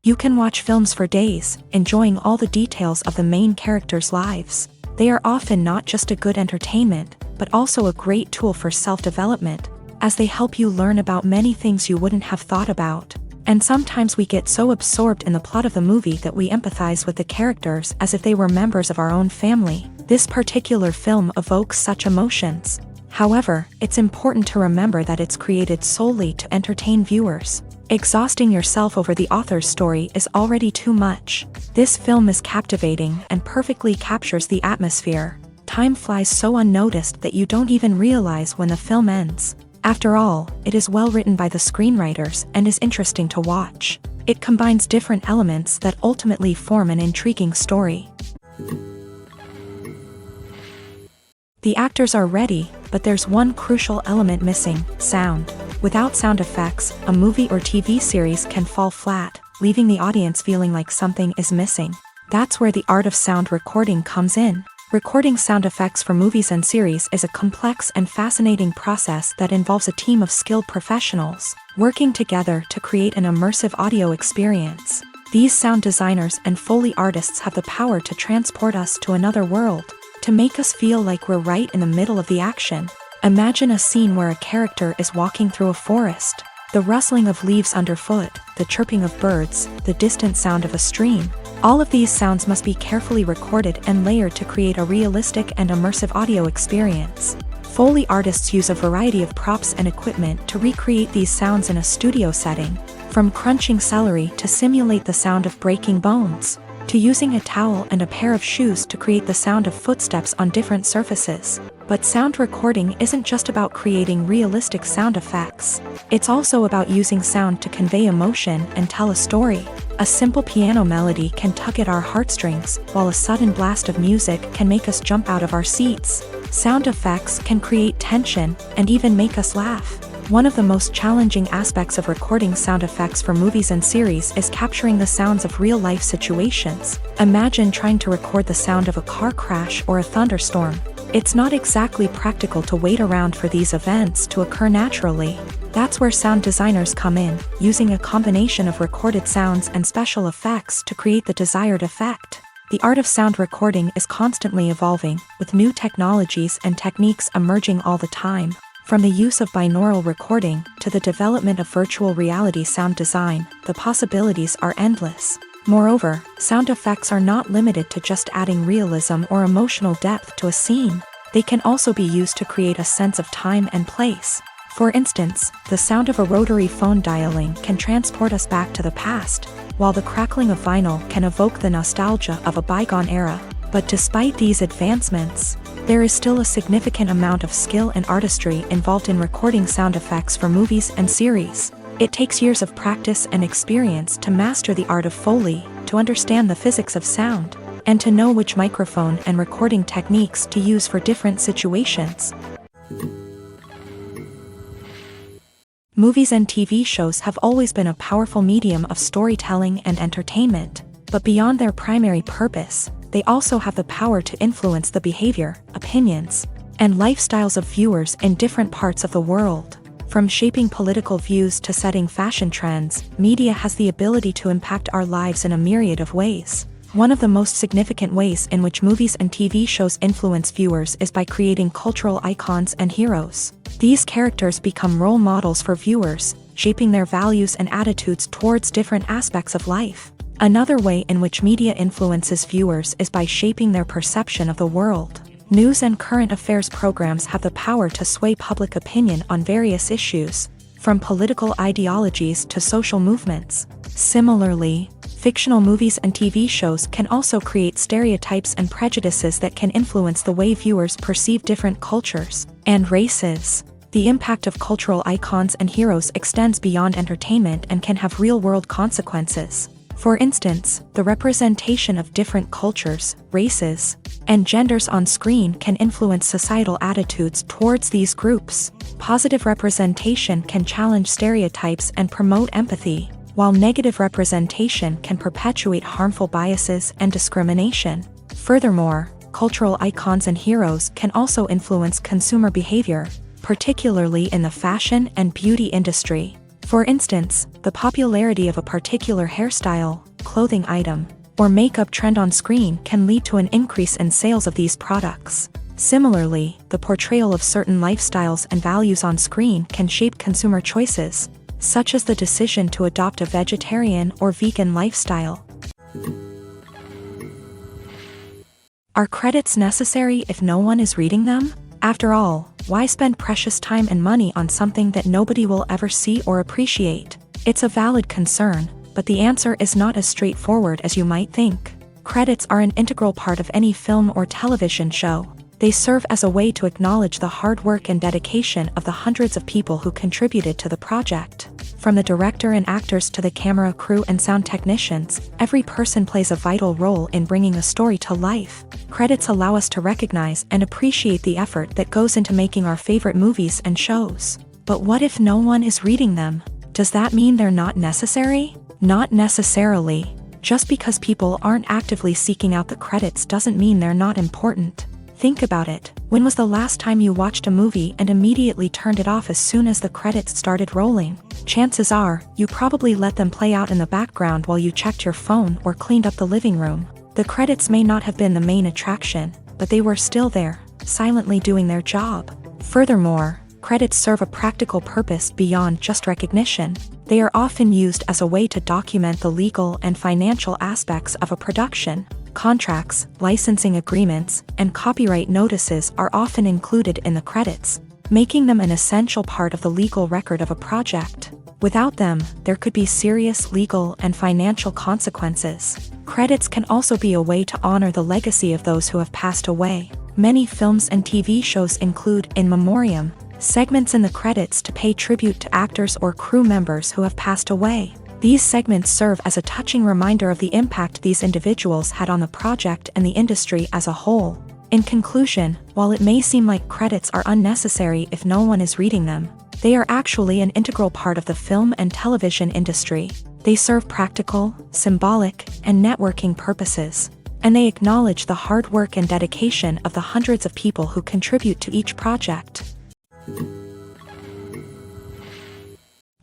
You can watch films for days, enjoying all the details of the main characters' lives. They are often not just a good entertainment, but also a great tool for self-development, as they help you learn about many things you wouldn't have thought about. And sometimes we get so absorbed in the plot of the movie that we empathize with the characters as if they were members of our own family. This particular film evokes such emotions. However, it's important to remember that it's created solely to entertain viewers. Exhausting yourself over the author's story is already too much. This film is captivating and perfectly captures the atmosphere. Time flies so unnoticed that you don't even realize when the film ends. After all, it is well written by the screenwriters and is interesting to watch. It combines different elements that ultimately form an intriguing story. The actors are ready, but there's one crucial element missing: sound. Without sound effects, a movie or TV series can fall flat, leaving the audience feeling like something is missing. That's where the art of sound recording comes in. Recording sound effects for movies and series is a complex and fascinating process that involves a team of skilled professionals working together to create an immersive audio experience. These sound designers and Foley artists have the power to transport us to another world, to make us feel like we're right in the middle of the action. Imagine a scene where a character is walking through a forest. The rustling of leaves underfoot, the chirping of birds, the distant sound of a stream. All of these sounds must be carefully recorded and layered to create a realistic and immersive audio experience. Foley artists use a variety of props and equipment to recreate these sounds in a studio setting, from crunching celery to simulate the sound of breaking bones, to using a towel and a pair of shoes to create the sound of footsteps on different surfaces. But sound recording isn't just about creating realistic sound effects. It's also about using sound to convey emotion and tell a story. A simple piano melody can tug at our heartstrings, while a sudden blast of music can make us jump out of our seats. Sound effects can create tension and even make us laugh. One of the most challenging aspects of recording sound effects for movies and series is capturing the sounds of real-life situations. Imagine trying to record the sound of a car crash or a thunderstorm. It's not exactly practical to wait around for these events to occur naturally. That's where sound designers come in, using a combination of recorded sounds and special effects to create the desired effect. The art of sound recording is constantly evolving, with new technologies and techniques emerging all the time. From the use of binaural recording to the development of virtual reality sound design, the possibilities are endless. Moreover, sound effects are not limited to just adding realism or emotional depth to a scene. They can also be used to create a sense of time and place. For instance, the sound of a rotary phone dialing can transport us back to the past, while the crackling of vinyl can evoke the nostalgia of a bygone era. But despite these advancements, there is still a significant amount of skill and artistry involved in recording sound effects for movies and series. It takes years of practice and experience to master the art of Foley, to understand the physics of sound, and to know which microphone and recording techniques to use for different situations. Movies and TV shows have always been a powerful medium of storytelling and entertainment, but beyond their primary purpose, they also have the power to influence the behavior, opinions, and lifestyles of viewers in different parts of the world. From shaping political views to setting fashion trends, media has the ability to impact our lives in a myriad of ways. One of the most significant ways in which movies and TV shows influence viewers is by creating cultural icons and heroes. These characters become role models for viewers, shaping their values and attitudes towards different aspects of life. Another way in which media influences viewers is by shaping their perception of the world. News and current affairs programs have the power to sway public opinion on various issues, from political ideologies to social movements. Similarly, fictional movies and TV shows can also create stereotypes and prejudices that can influence the way viewers perceive different cultures and races. The impact of cultural icons and heroes extends beyond entertainment and can have real-world consequences. For instance, the representation of different cultures, races, and genders on screen can influence societal attitudes towards these groups. Positive representation can challenge stereotypes and promote empathy, while negative representation can perpetuate harmful biases and discrimination. Furthermore, cultural icons and heroes can also influence consumer behavior, particularly in the fashion and beauty industry. For instance, the popularity of a particular hairstyle, clothing item, or makeup trend on screen can lead to an increase in sales of these products. Similarly, the portrayal of certain lifestyles and values on screen can shape consumer choices, such as the decision to adopt a vegetarian or vegan lifestyle. Are credits necessary if no one is reading them? After all, why spend precious time and money on something that nobody will ever see or appreciate? It's a valid concern, but the answer is not as straightforward as you might think. Credits are an integral part of any film or television show. They serve as a way to acknowledge the hard work and dedication of the hundreds of people who contributed to the project. From the director and actors to the camera crew and sound technicians, every person plays a vital role in bringing a story to life. Credits allow us to recognize and appreciate the effort that goes into making our favorite movies and shows. But what if no one is reading them? Does that mean they're not necessary? Not necessarily. Just because people aren't actively seeking out the credits doesn't mean they're not important. Think about it. When was the last time you watched a movie and immediately turned it off as soon as the credits started rolling? Chances are, you probably let them play out in the background while you checked your phone or cleaned up the living room. The credits may not have been the main attraction, but they were still there, silently doing their job. Furthermore, credits serve a practical purpose beyond just recognition. They are often used as a way to document the legal and financial aspects of a production. Contracts, licensing agreements, and copyright notices are often included in the credits, making them an essential part of the legal record of a project. Without them, there could be serious legal and financial consequences. Credits can also be a way to honor the legacy of those who have passed away. Many films and TV shows include in memoriam segments in the credits to pay tribute to actors or crew members who have passed away. These segments serve as a touching reminder of the impact these individuals had on the project and the industry as a whole. In conclusion, while it may seem like credits are unnecessary if no one is reading them, they are actually an integral part of the film and television industry. They serve practical, symbolic, and networking purposes, and they acknowledge the hard work and dedication of the hundreds of people who contribute to each project.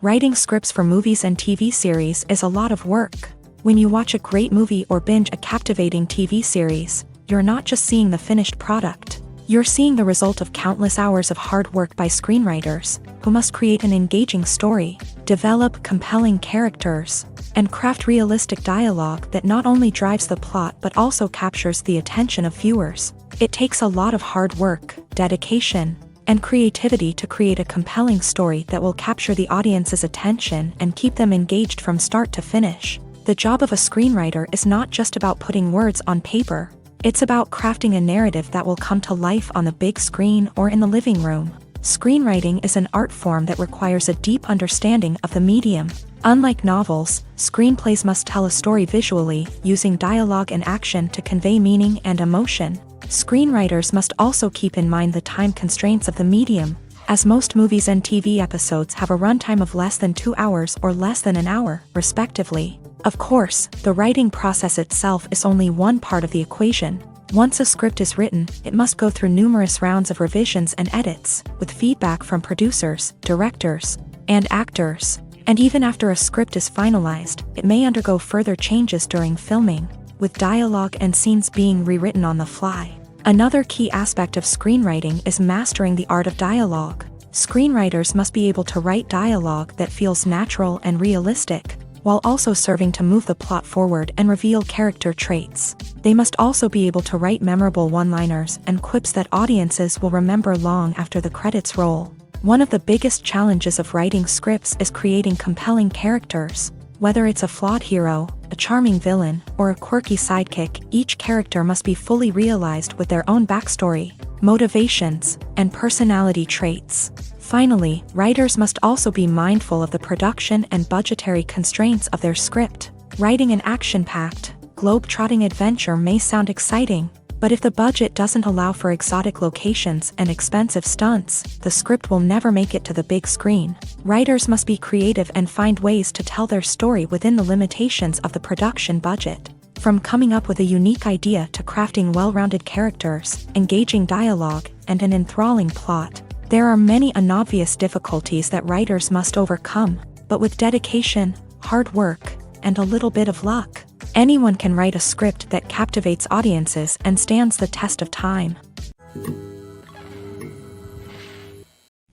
Writing scripts for movies and TV series is a lot of work. When you watch a great movie or binge a captivating TV series, you're not just seeing the finished product. You're seeing the result of countless hours of hard work by screenwriters, who must create an engaging story, develop compelling characters, and craft realistic dialogue that not only drives the plot but also captures the attention of viewers. It takes a lot of hard work, dedication, and creativity to create a compelling story that will capture the audience's attention and keep them engaged from start to finish. The job of a screenwriter is not just about putting words on paper. It's about crafting a narrative that will come to life on the big screen or in the living room. Screenwriting is an art form that requires a deep understanding of the medium. Unlike novels, screenplays must tell a story visually, using dialogue and action to convey meaning and emotion. Screenwriters must also keep in mind the time constraints of the medium, as most movies and TV episodes have a runtime of less than 2 hours or less than an hour, respectively. Of course, the writing process itself is only one part of the equation. Once a script is written, it must go through numerous rounds of revisions and edits, with feedback from producers, directors, and actors. And even after a script is finalized, it may undergo further changes during filming, with dialogue and scenes being rewritten on the fly. Another key aspect of screenwriting is mastering the art of dialogue. Screenwriters must be able to write dialogue that feels natural and realistic, while also serving to move the plot forward and reveal character traits. They must also be able to write memorable one-liners and quips that audiences will remember long after the credits roll. One of the biggest challenges of writing scripts is creating compelling characters. Whether it's a flawed hero, a charming villain, or a quirky sidekick, each character must be fully realized with their own backstory, motivations, and personality traits. Finally, writers must also be mindful of the production and budgetary constraints of their script. Writing an action-packed, globe-trotting adventure may sound exciting, but if the budget doesn't allow for exotic locations and expensive stunts, the script will never make it to the big screen. Writers must be creative and find ways to tell their story within the limitations of the production budget. From coming up with a unique idea to crafting well-rounded characters, engaging dialogue, and an enthralling plot, there are many unobvious difficulties that writers must overcome. But with dedication, hard work, and a little bit of luck, anyone can write a script that captivates audiences and stands the test of time.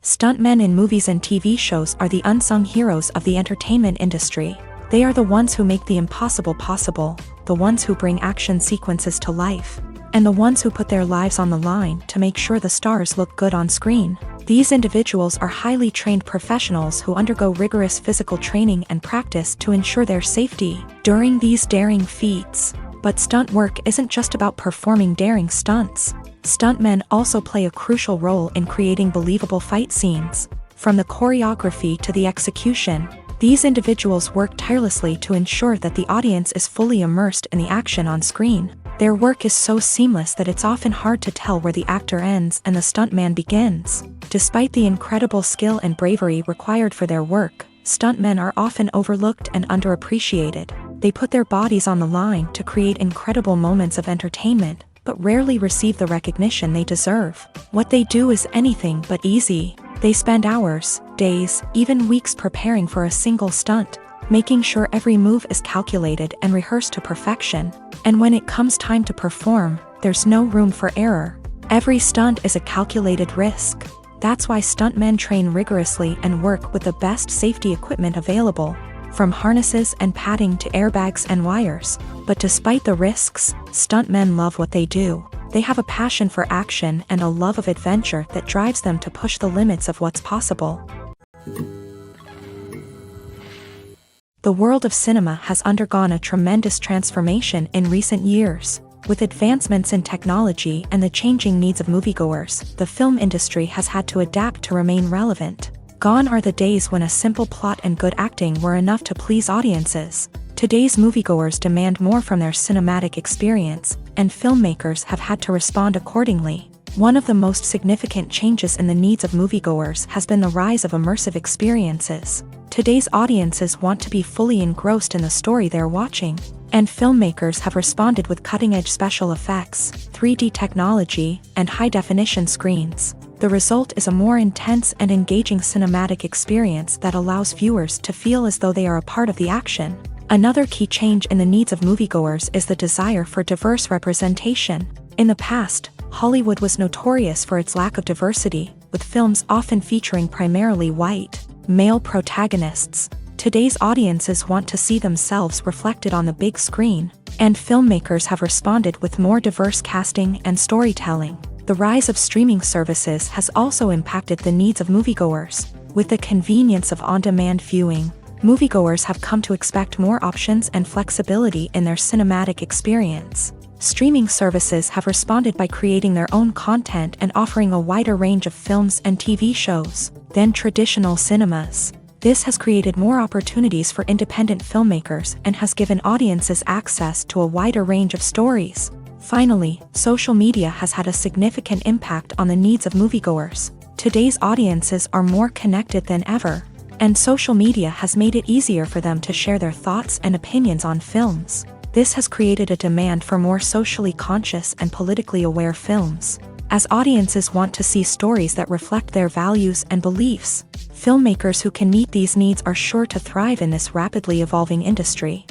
Stuntmen in movies and TV shows are the unsung heroes of the entertainment industry. They are the ones who make the impossible possible, the ones who bring action sequences to life, and the ones who put their lives on the line to make sure the stars look good on screen. These individuals are highly trained professionals who undergo rigorous physical training and practice to ensure their safety during these daring feats. But stunt work isn't just about performing daring stunts. Stuntmen also play a crucial role in creating believable fight scenes. From the choreography to the execution, these individuals work tirelessly to ensure that the audience is fully immersed in the action on screen. Their work is so seamless that it's often hard to tell where the actor ends and the stuntman begins. Despite the incredible skill and bravery required for their work, stuntmen are often overlooked and underappreciated. They put their bodies on the line to create incredible moments of entertainment, but rarely receive the recognition they deserve. What they do is anything but easy. They spend hours, days, even weeks preparing for a single stunt, making sure every move is calculated and rehearsed to perfection. And when it comes time to perform, there's no room for error. Every stunt is a calculated risk. That's why stuntmen train rigorously and work with the best safety equipment available, from harnesses and padding to airbags and wires. But despite the risks, stuntmen love what they do. They have a passion for action and a love of adventure that drives them to push the limits of what's possible. The world of cinema has undergone a tremendous transformation in recent years. With advancements in technology and the changing needs of moviegoers, the film industry has had to adapt to remain relevant. Gone are the days when a simple plot and good acting were enough to please audiences. Today's moviegoers demand more from their cinematic experience, and filmmakers have had to respond accordingly. One of the most significant changes in the needs of moviegoers has been the rise of immersive experiences. Today's audiences want to be fully engrossed in the story they're watching, and filmmakers have responded with cutting-edge special effects, 3D technology, and high-definition screens. The result is a more intense and engaging cinematic experience that allows viewers to feel as though they are a part of the action. Another key change in the needs of moviegoers is the desire for diverse representation. In the past, Hollywood was notorious for its lack of diversity, with films often featuring primarily white, male protagonists. Today's audiences want to see themselves reflected on the big screen, and filmmakers have responded with more diverse casting and storytelling. The rise of streaming services has also impacted the needs of moviegoers. With the convenience of on-demand viewing, moviegoers have come to expect more options and flexibility in their cinematic experience. Streaming services have responded by creating their own content and offering a wider range of films and TV shows than traditional cinemas. This has created more opportunities for independent filmmakers and has given audiences access to a wider range of stories. Finally, social media has had a significant impact on the needs of moviegoers. Today's audiences are more connected than ever, and social media has made it easier for them to share their thoughts and opinions on films. This has created a demand for more socially conscious and politically aware films. As audiences want to see stories that reflect their values and beliefs, filmmakers who can meet these needs are sure to thrive in this rapidly evolving industry.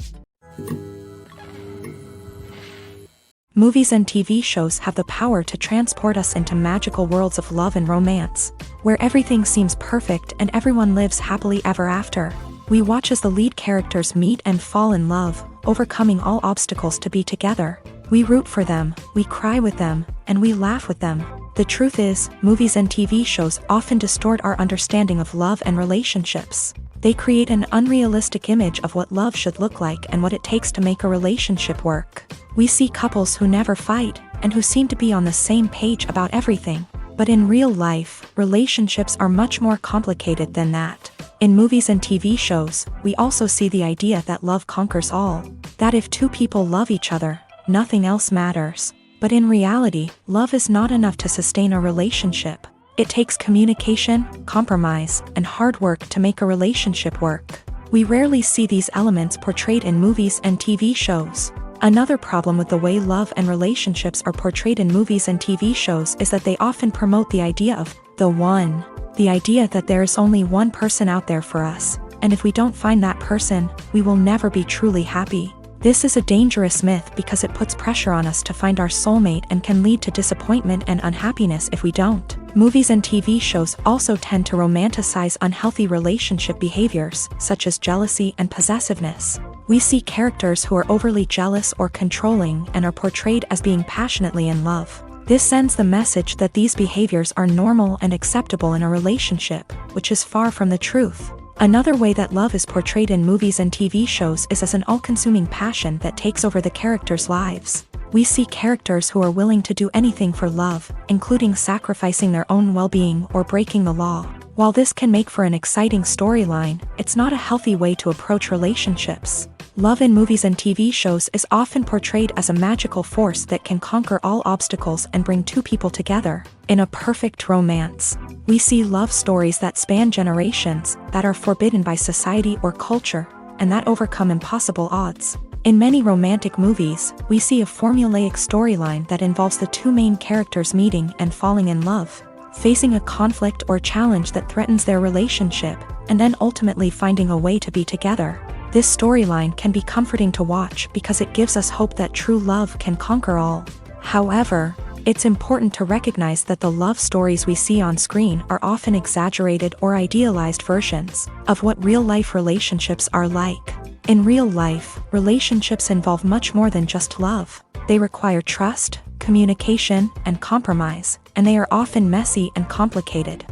Movies and TV shows have the power to transport us into magical worlds of love and romance, where everything seems perfect and everyone lives happily ever after. We watch as the lead characters meet and fall in love, overcoming all obstacles to be together. We root for them, we cry with them, and we laugh with them. The truth is, movies and TV shows often distort our understanding of love and relationships. They create an unrealistic image of what love should look like and what it takes to make a relationship work. We see couples who never fight, and who seem to be on the same page about everything. But in real life, relationships are much more complicated than that. In movies and TV shows, we also see the idea that love conquers all. That if two people love each other, nothing else matters. But in reality, love is not enough to sustain a relationship. It takes communication, compromise, and hard work to make a relationship work. We rarely see these elements portrayed in movies and TV shows. Another problem with the way love and relationships are portrayed in movies and TV shows is that they often promote the idea of the one. The idea that there is only one person out there for us, and if we don't find that person, we will never be truly happy. This is a dangerous myth because it puts pressure on us to find our soulmate and can lead to disappointment and unhappiness if we don't. Movies and TV shows also tend to romanticize unhealthy relationship behaviors, such as jealousy and possessiveness. We see characters who are overly jealous or controlling and are portrayed as being passionately in love. This sends the message that these behaviors are normal and acceptable in a relationship, which is far from the truth. Another way that love is portrayed in movies and TV shows is as an all-consuming passion that takes over the characters' lives. We see characters who are willing to do anything for love, including sacrificing their own well-being or breaking the law. While this can make for an exciting storyline, it's not a healthy way to approach relationships. Love in movies and TV shows is often portrayed as a magical force that can conquer all obstacles and bring two people together in a perfect romance. We see love stories that span generations, that are forbidden by society or culture, and that overcome impossible odds. In many romantic movies, we see a formulaic storyline that involves the two main characters meeting and falling in love, facing a conflict or challenge that threatens their relationship, and then ultimately finding a way to be together. This storyline can be comforting to watch because it gives us hope that true love can conquer all. However, it's important to recognize that the love stories we see on screen are often exaggerated or idealized versions of what real-life relationships are like. In real life, relationships involve much more than just love. They require trust, communication, and compromise, and they are often messy and complicated.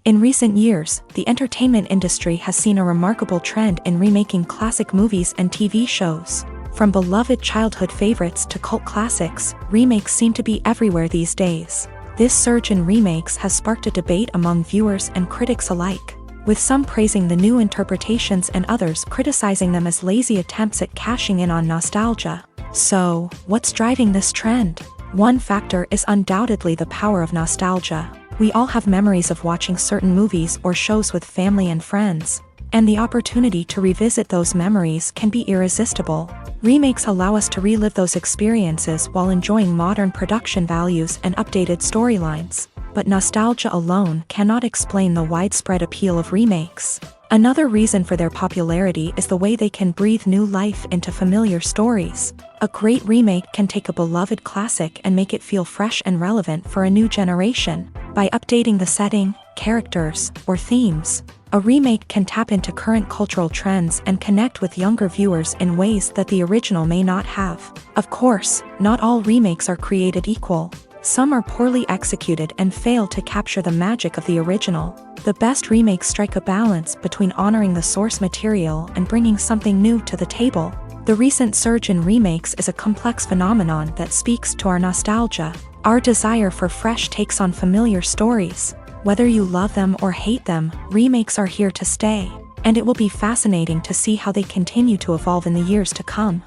In recent years, the entertainment industry has seen a remarkable trend in remaking classic movies and TV shows. From beloved childhood favorites to cult classics, remakes seem to be everywhere these days. This surge in remakes has sparked a debate among viewers and critics alike, with some praising the new interpretations and others criticizing them as lazy attempts at cashing in on nostalgia. So, what's driving this trend? One factor is undoubtedly the power of nostalgia. We all have memories of watching certain movies or shows with family and friends, and the opportunity to revisit those memories can be irresistible. Remakes allow us to relive those experiences while enjoying modern production values and updated storylines, but nostalgia alone cannot explain the widespread appeal of remakes. Another reason for their popularity is the way they can breathe new life into familiar stories. A great remake can take a beloved classic and make it feel fresh and relevant for a new generation. By updating the setting, characters, or themes, a remake can tap into current cultural trends and connect with younger viewers in ways that the original may not have. Of course, not all remakes are created equal. Some are poorly executed and fail to capture the magic of the original. The best remakes strike a balance between honoring the source material and bringing something new to the table. The recent surge in remakes is a complex phenomenon that speaks to our nostalgia, our desire for fresh takes on familiar stories. Whether you love them or hate them, remakes are here to stay, and it will be fascinating to see how they continue to evolve in the years to come.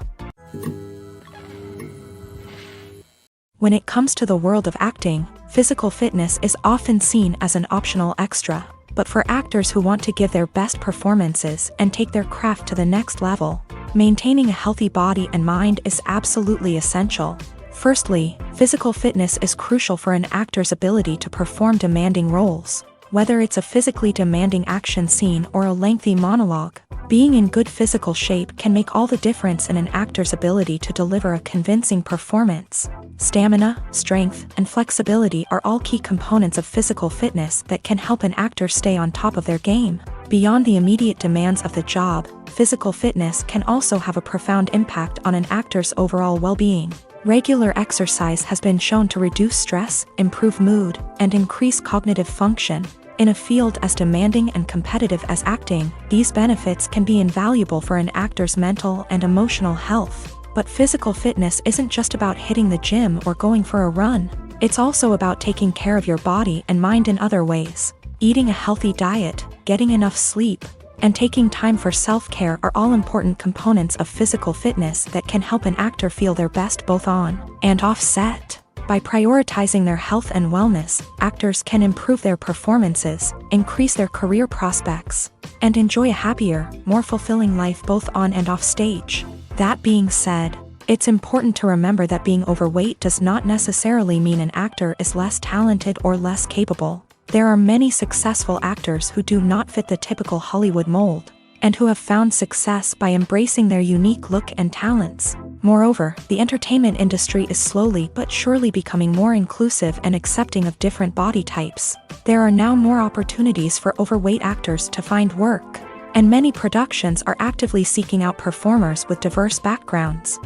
When it comes to the world of acting, physical fitness is often seen as an optional extra, but for actors who want to give their best performances and take their craft to the next level, maintaining a healthy body and mind is absolutely essential. Firstly, physical fitness is crucial for an actor's ability to perform demanding roles. Whether it's a physically demanding action scene or a lengthy monologue, being in good physical shape can make all the difference in an actor's ability to deliver a convincing performance. Stamina, strength, and flexibility are all key components of physical fitness that can help an actor stay on top of their game. Beyond the immediate demands of the job, physical fitness can also have a profound impact on an actor's overall well-being. Regular exercise has been shown to reduce stress, improve mood, and increase cognitive function. In a field as demanding and competitive as acting, these benefits can be invaluable for an actor's mental and emotional health. But physical fitness isn't just about hitting the gym or going for a run. It's also about taking care of your body and mind in other ways. Eating a healthy diet, getting enough sleep, and taking time for self-care are all important components of physical fitness that can help an actor feel their best both on and off set. By prioritizing their health and wellness, actors can improve their performances, increase their career prospects, and enjoy a happier, more fulfilling life both on and off stage. That being said, it's important to remember that being overweight does not necessarily mean an actor is less talented or less capable. There are many successful actors who do not fit the typical Hollywood mold, and who have found success by embracing their unique look and talents. Moreover, the entertainment industry is slowly but surely becoming more inclusive and accepting of different body types. There are now more opportunities for overweight actors to find work, and many productions are actively seeking out performers with diverse backgrounds.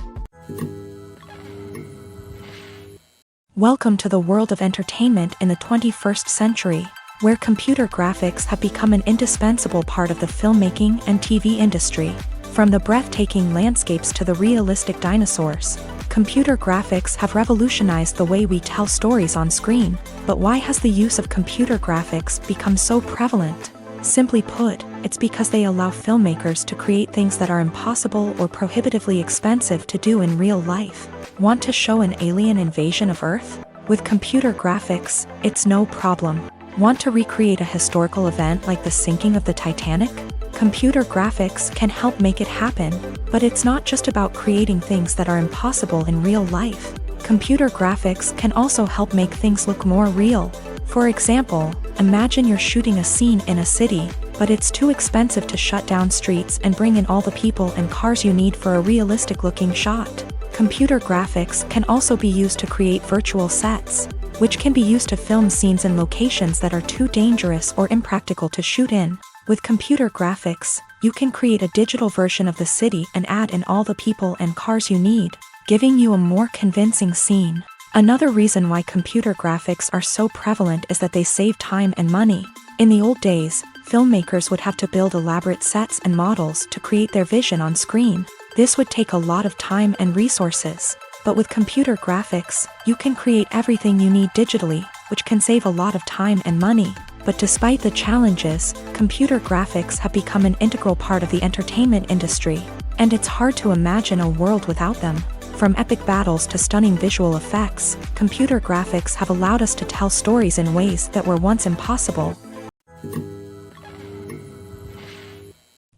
Welcome to the world of entertainment in the 21st century, where computer graphics have become an indispensable part of the filmmaking and TV industry. From the breathtaking landscapes to the realistic dinosaurs, computer graphics have revolutionized the way we tell stories on screen. But why has the use of computer graphics become so prevalent? Simply put, it's because they allow filmmakers to create things that are impossible or prohibitively expensive to do in real life. Want to show an alien invasion of Earth? With computer graphics, it's no problem. Want to recreate a historical event like the sinking of the Titanic? Computer graphics can help make it happen, but it's not just about creating things that are impossible in real life. Computer graphics can also help make things look more real. For example, imagine you're shooting a scene in a city, but it's too expensive to shut down streets and bring in all the people and cars you need for a realistic-looking shot. Computer graphics can also be used to create virtual sets, which can be used to film scenes in locations that are too dangerous or impractical to shoot in. With computer graphics, you can create a digital version of the city and add in all the people and cars you need, giving you a more convincing scene. Another reason why computer graphics are so prevalent is that they save time and money. In the old days, filmmakers would have to build elaborate sets and models to create their vision on screen. This would take a lot of time and resources. But with computer graphics, you can create everything you need digitally, which can save a lot of time and money. But despite the challenges, computer graphics have become an integral part of the entertainment industry, and it's hard to imagine a world without them. From epic battles to stunning visual effects, computer graphics have allowed us to tell stories in ways that were once impossible.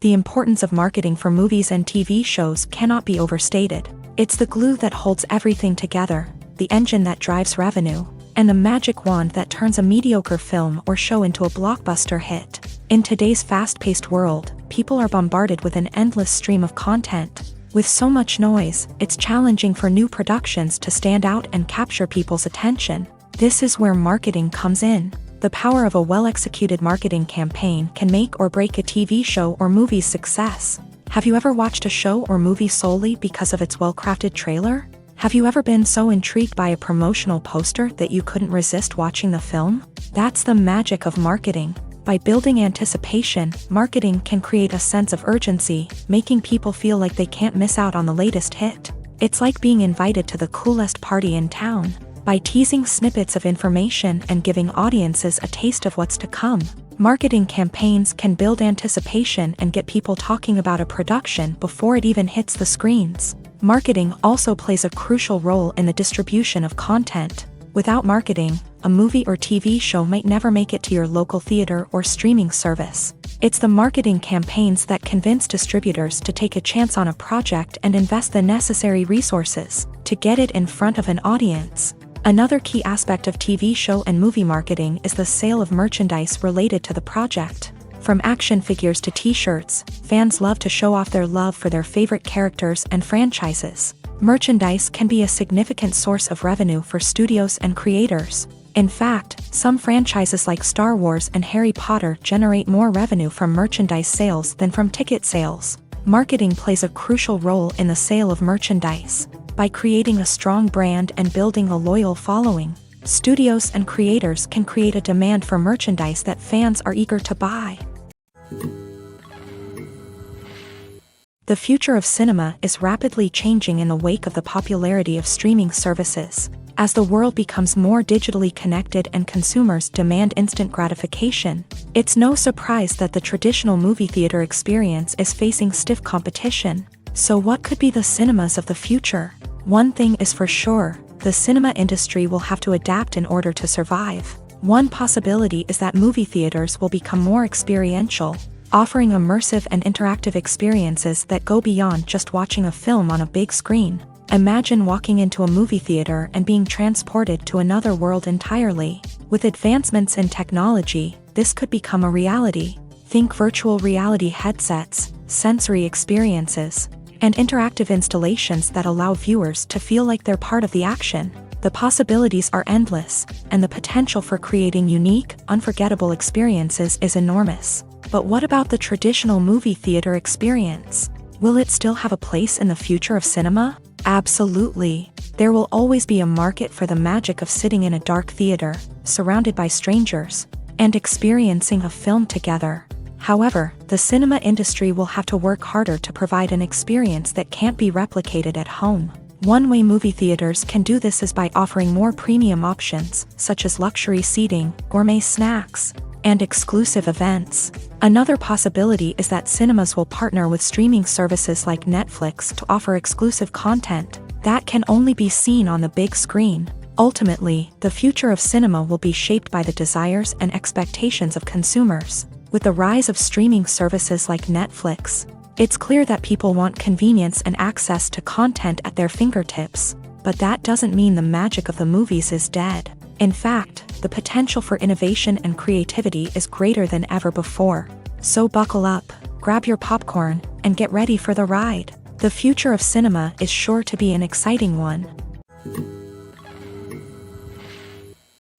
The importance of marketing for movies and TV shows cannot be overstated. It's the glue that holds everything together, the engine that drives revenue, and the magic wand that turns a mediocre film or show into a blockbuster hit. In today's fast-paced world, people are bombarded with an endless stream of content. With so much noise, it's challenging for new productions to stand out and capture people's attention. This is where marketing comes in. The power of a well-executed marketing campaign can make or break a TV show or movie's success. Have you ever watched a show or movie solely because of its well-crafted trailer? Have you ever been so intrigued by a promotional poster that you couldn't resist watching the film? That's the magic of marketing. By building anticipation, marketing can create a sense of urgency, making people feel like they can't miss out on the latest hit. It's like being invited to the coolest party in town. By teasing snippets of information and giving audiences a taste of what's to come, marketing campaigns can build anticipation and get people talking about a production before it even hits the screens. Marketing also plays a crucial role in the distribution of content. Without marketing, a movie or TV show might never make it to your local theater or streaming service. It's the marketing campaigns that convince distributors to take a chance on a project and invest the necessary resources to get it in front of an audience. Another key aspect of TV show and movie marketing is the sale of merchandise related to the project. From action figures to t-shirts, fans love to show off their love for their favorite characters and franchises. Merchandise can be a significant source of revenue for studios and creators. In fact, some franchises like Star Wars and Harry Potter generate more revenue from merchandise sales than from ticket sales. Marketing plays a crucial role in the sale of merchandise. By creating a strong brand and building a loyal following, studios and creators can create a demand for merchandise that fans are eager to buy. The future of cinema is rapidly changing in the wake of the popularity of streaming services. As the world becomes more digitally connected and consumers demand instant gratification, it's no surprise that the traditional movie theater experience is facing stiff competition. So what could be the cinemas of the future? One thing is for sure, the cinema industry will have to adapt in order to survive. One possibility is that movie theaters will become more experiential, offering immersive and interactive experiences that go beyond just watching a film on a big screen. Imagine walking into a movie theater and being transported to another world entirely. With advancements in technology, this could become a reality. Think virtual reality headsets, sensory experiences, and interactive installations that allow viewers to feel like they're part of the action. The possibilities are endless, and the potential for creating unique, unforgettable experiences is enormous. But what about the traditional movie theater experience? Will it still have a place in the future of cinema? Absolutely. There will always be a market for the magic of sitting in a dark theater, surrounded by strangers, and experiencing a film together. However, the cinema industry will have to work harder to provide an experience that can't be replicated at home. One way movie theaters can do this is by offering more premium options, such as luxury seating, gourmet snacks, and exclusive events. Another possibility is that cinemas will partner with streaming services like Netflix to offer exclusive content that can only be seen on the big screen. Ultimately, the future of cinema will be shaped by the desires and expectations of consumers. With the rise of streaming services like Netflix, it's clear that people want convenience and access to content at their fingertips. But that doesn't mean the magic of the movies is dead. In fact, the potential for innovation and creativity is greater than ever before. So buckle up, grab your popcorn, and get ready for the ride. The future of cinema is sure to be an exciting one.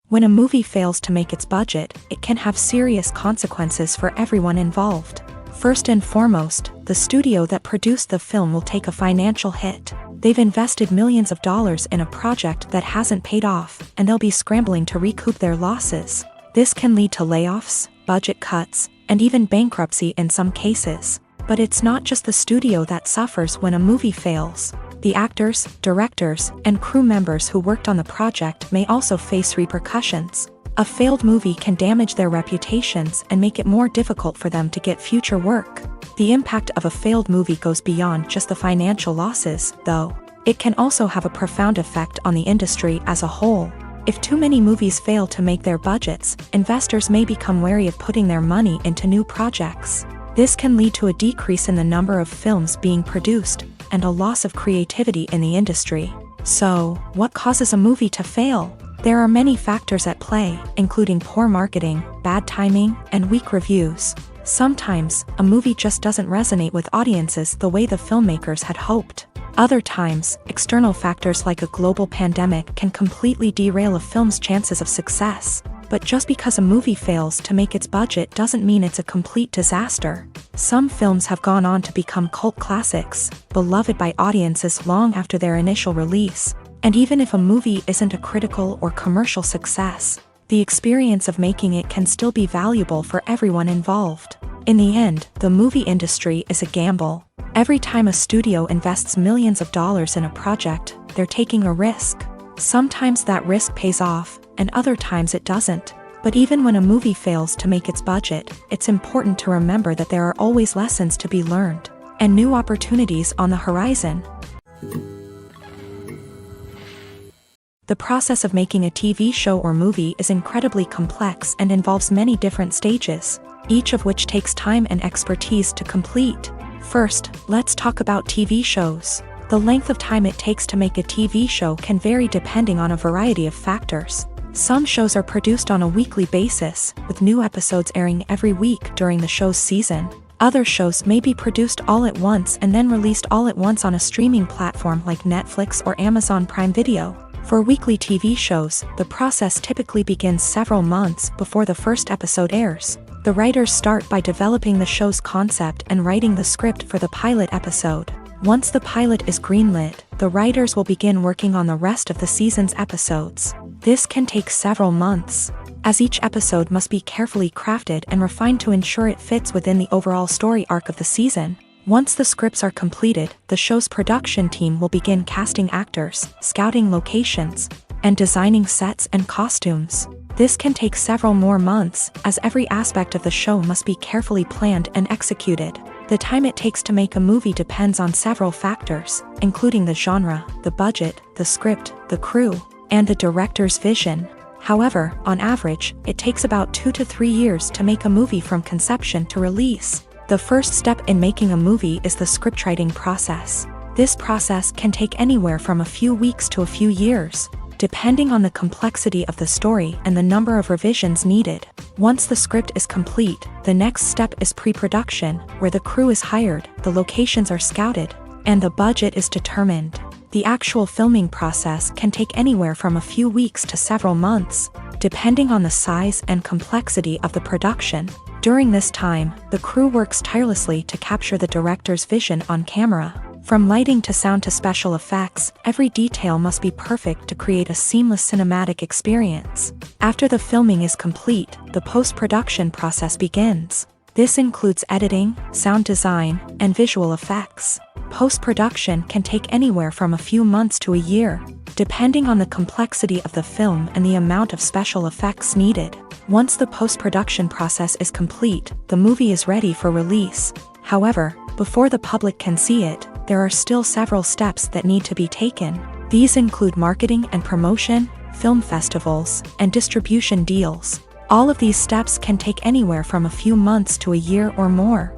When a movie fails to make its budget, it can have serious consequences for everyone involved. First and foremost, the studio that produced the film will take a financial hit. They've invested millions of dollars in a project that hasn't paid off, and they'll be scrambling to recoup their losses. This can lead to layoffs, budget cuts, and even bankruptcy in some cases. But it's not just the studio that suffers when a movie fails. The actors, directors, and crew members who worked on the project may also face repercussions. A failed movie can damage their reputations and make it more difficult for them to get future work. The impact of a failed movie goes beyond just the financial losses, though. It can also have a profound effect on the industry as a whole. If too many movies fail to make their budgets, investors may become wary of putting their money into new projects. This can lead to a decrease in the number of films being produced, and a loss of creativity in the industry. So, what causes a movie to fail? There are many factors at play, including poor marketing, bad timing, and weak reviews. Sometimes, a movie just doesn't resonate with audiences the way the filmmakers had hoped. Other times, external factors like a global pandemic can completely derail a film's chances of success. But just because a movie fails to make its budget doesn't mean it's a complete disaster. Some films have gone on to become cult classics, beloved by audiences long after their initial release. And even if a movie isn't a critical or commercial success, the experience of making it can still be valuable for everyone involved. In the end, the movie industry is a gamble. Every time a studio invests millions of dollars in a project, they're taking a risk. Sometimes that risk pays off, and other times it doesn't. But even when a movie fails to make its budget, it's important to remember that there are always lessons to be learned, and new opportunities on the horizon. The process of making a TV show or movie is incredibly complex and involves many different stages, each of which takes time and expertise to complete. First, let's talk about TV shows. The length of time it takes to make a TV show can vary depending on a variety of factors. Some shows are produced on a weekly basis, with new episodes airing every week during the show's season. Other shows may be produced all at once and then released all at once on a streaming platform like Netflix or Amazon Prime Video. For weekly TV shows, the process typically begins several months before the first episode airs. The writers start by developing the show's concept and writing the script for the pilot episode. Once the pilot is greenlit, the writers will begin working on the rest of the season's episodes. This can take several months, as each episode must be carefully crafted and refined to ensure it fits within the overall story arc of the season. Once the scripts are completed, the show's production team will begin casting actors, scouting locations, and designing sets and costumes. This can take several more months, as every aspect of the show must be carefully planned and executed. The time it takes to make a movie depends on several factors, including the genre, the budget, the script, the crew, and the director's vision. However, on average, it takes about 2 to 3 years to make a movie from conception to release. The first step in making a movie is the scriptwriting process. This process can take anywhere from a few weeks to a few years, depending on the complexity of the story and the number of revisions needed. Once the script is complete, the next step is pre-production, where the crew is hired, the locations are scouted, and the budget is determined. The actual filming process can take anywhere from a few weeks to several months, depending on the size and complexity of the production. During this time, the crew works tirelessly to capture the director's vision on camera. From lighting to sound to special effects, every detail must be perfect to create a seamless cinematic experience. After the filming is complete, the post-production process begins. This includes editing, sound design, and visual effects. Post-production can take anywhere from a few months to a year, depending on the complexity of the film and the amount of special effects needed. Once the post-production process is complete, the movie is ready for release. However, before the public can see it, there are still several steps that need to be taken. These include marketing and promotion, film festivals, and distribution deals. All of these steps can take anywhere from a few months to a year or more.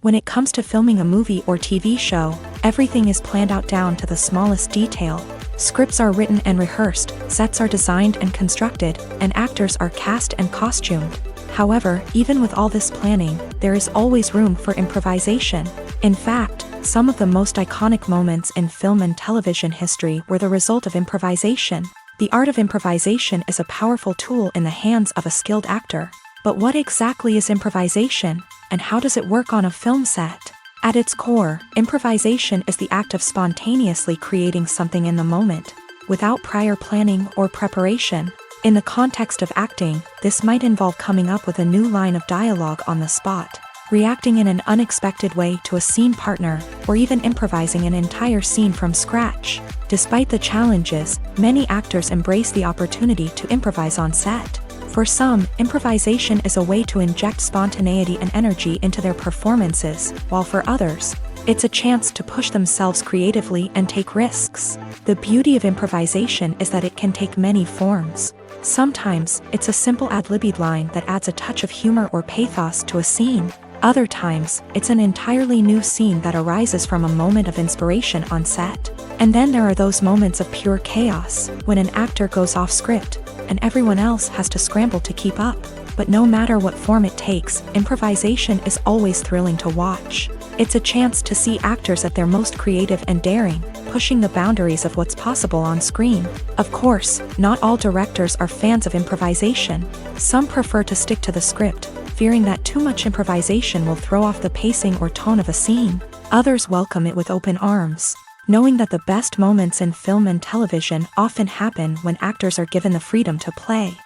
When it comes to filming a movie or TV show, everything is planned out down to the smallest detail. Scripts are written and rehearsed, sets are designed and constructed, and actors are cast and costumed. However, even with all this planning, there is always room for improvisation. In fact, some of the most iconic moments in film and television history were the result of improvisation. The art of improvisation is a powerful tool in the hands of a skilled actor. But what exactly is improvisation, and how does it work on a film set? At its core, improvisation is the act of spontaneously creating something in the moment, without prior planning or preparation. In the context of acting, this might involve coming up with a new line of dialogue on the spot, reacting in an unexpected way to a scene partner, or even improvising an entire scene from scratch. Despite the challenges, many actors embrace the opportunity to improvise on set. For some, improvisation is a way to inject spontaneity and energy into their performances, while for others, it's a chance to push themselves creatively and take risks. The beauty of improvisation is that it can take many forms. Sometimes, it's a simple ad-libbed line that adds a touch of humor or pathos to a scene. Other times, it's an entirely new scene that arises from a moment of inspiration on set. And then there are those moments of pure chaos, when an actor goes off script, and everyone else has to scramble to keep up. But no matter what form it takes, improvisation is always thrilling to watch. It's a chance to see actors at their most creative and daring, pushing the boundaries of what's possible on screen. Of course, not all directors are fans of improvisation. Some prefer to stick to the script, fearing that too much improvisation will throw off the pacing or tone of a scene. Others welcome it with open arms, knowing that the best moments in film and television often happen when actors are given the freedom to play.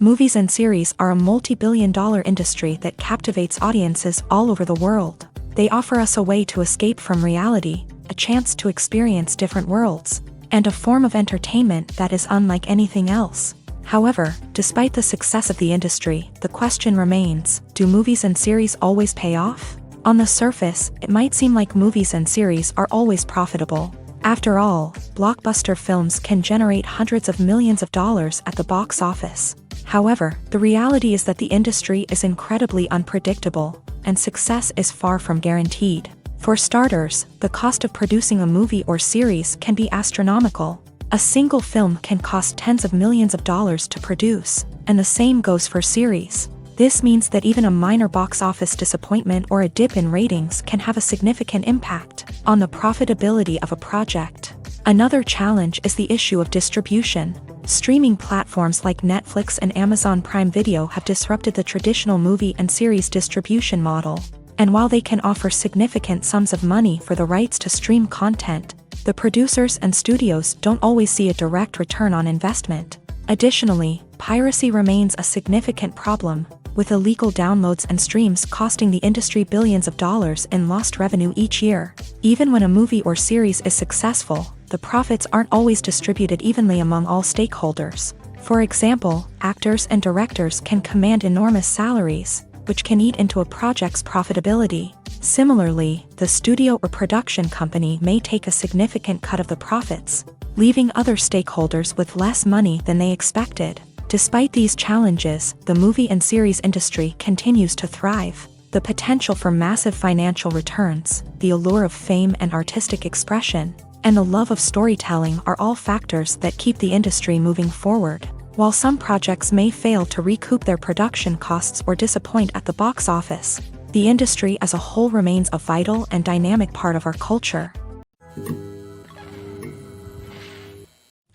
Movies and series are a multi-billion-dollar industry that captivates audiences all over the world. They offer us a way to escape from reality, a chance to experience different worlds, and a form of entertainment that is unlike anything else. However, despite the success of the industry, the question remains, do movies and series always pay off? On the surface, it might seem like movies and series are always profitable. After all, blockbuster films can generate hundreds of millions of dollars at the box office. However, the reality is that the industry is incredibly unpredictable, and success is far from guaranteed. For starters, the cost of producing a movie or series can be astronomical. A single film can cost tens of millions of dollars to produce, and the same goes for series. This means that even a minor box office disappointment or a dip in ratings can have a significant impact on the profitability of a project. Another challenge is the issue of distribution. Streaming platforms like Netflix and Amazon Prime Video have disrupted the traditional movie and series distribution model. And while they can offer significant sums of money for the rights to stream content, the producers and studios don't always see a direct return on investment. Additionally, piracy remains a significant problem, with illegal downloads and streams costing the industry billions of dollars in lost revenue each year. Even when a movie or series is successful, the profits aren't always distributed evenly among all stakeholders. For example, actors and directors can command enormous salaries, which can eat into a project's profitability. Similarly, the studio or production company may take a significant cut of the profits, leaving other stakeholders with less money than they expected. Despite these challenges, the movie and series industry continues to thrive. The potential for massive financial returns, the allure of fame and artistic expression, and the love of storytelling are all factors that keep the industry moving forward. While some projects may fail to recoup their production costs or disappoint at the box office, the industry as a whole remains a vital and dynamic part of our culture.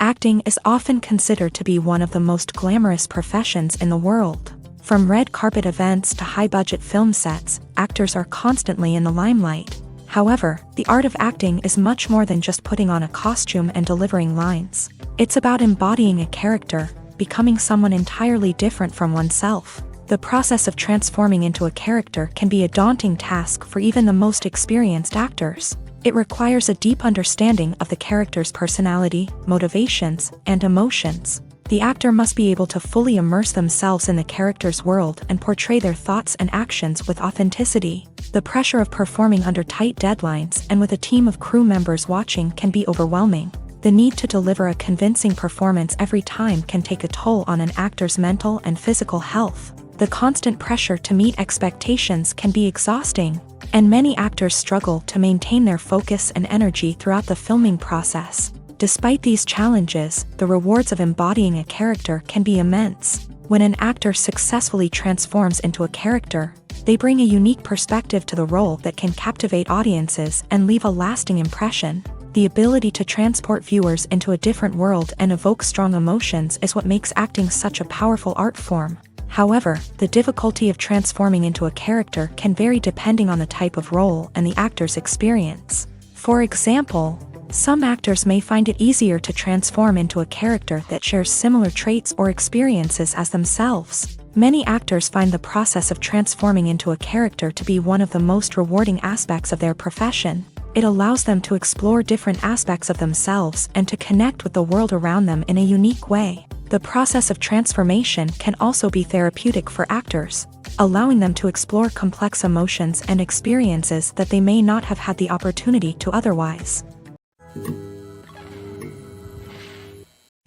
Acting is often considered to be one of the most glamorous professions in the world. From red carpet events to high-budget film sets, actors are constantly in the limelight. However, the art of acting is much more than just putting on a costume and delivering lines. It's about embodying a character, becoming someone entirely different from oneself. The process of transforming into a character can be a daunting task for even the most experienced actors. It requires a deep understanding of the character's personality, motivations, and emotions. The actor must be able to fully immerse themselves in the character's world and portray their thoughts and actions with authenticity. The pressure of performing under tight deadlines and with a team of crew members watching can be overwhelming. The need to deliver a convincing performance every time can take a toll on an actor's mental and physical health. The constant pressure to meet expectations can be exhausting, and many actors struggle to maintain their focus and energy throughout the filming process. Despite these challenges, the rewards of embodying a character can be immense. When an actor successfully transforms into a character, they bring a unique perspective to the role that can captivate audiences and leave a lasting impression. The ability to transport viewers into a different world and evoke strong emotions is what makes acting such a powerful art form. However, the difficulty of transforming into a character can vary depending on the type of role and the actor's experience. For example, some actors may find it easier to transform into a character that shares similar traits or experiences as themselves. Many actors find the process of transforming into a character to be one of the most rewarding aspects of their profession. It allows them to explore different aspects of themselves and to connect with the world around them in a unique way. The process of transformation can also be therapeutic for actors, allowing them to explore complex emotions and experiences that they may not have had the opportunity to otherwise.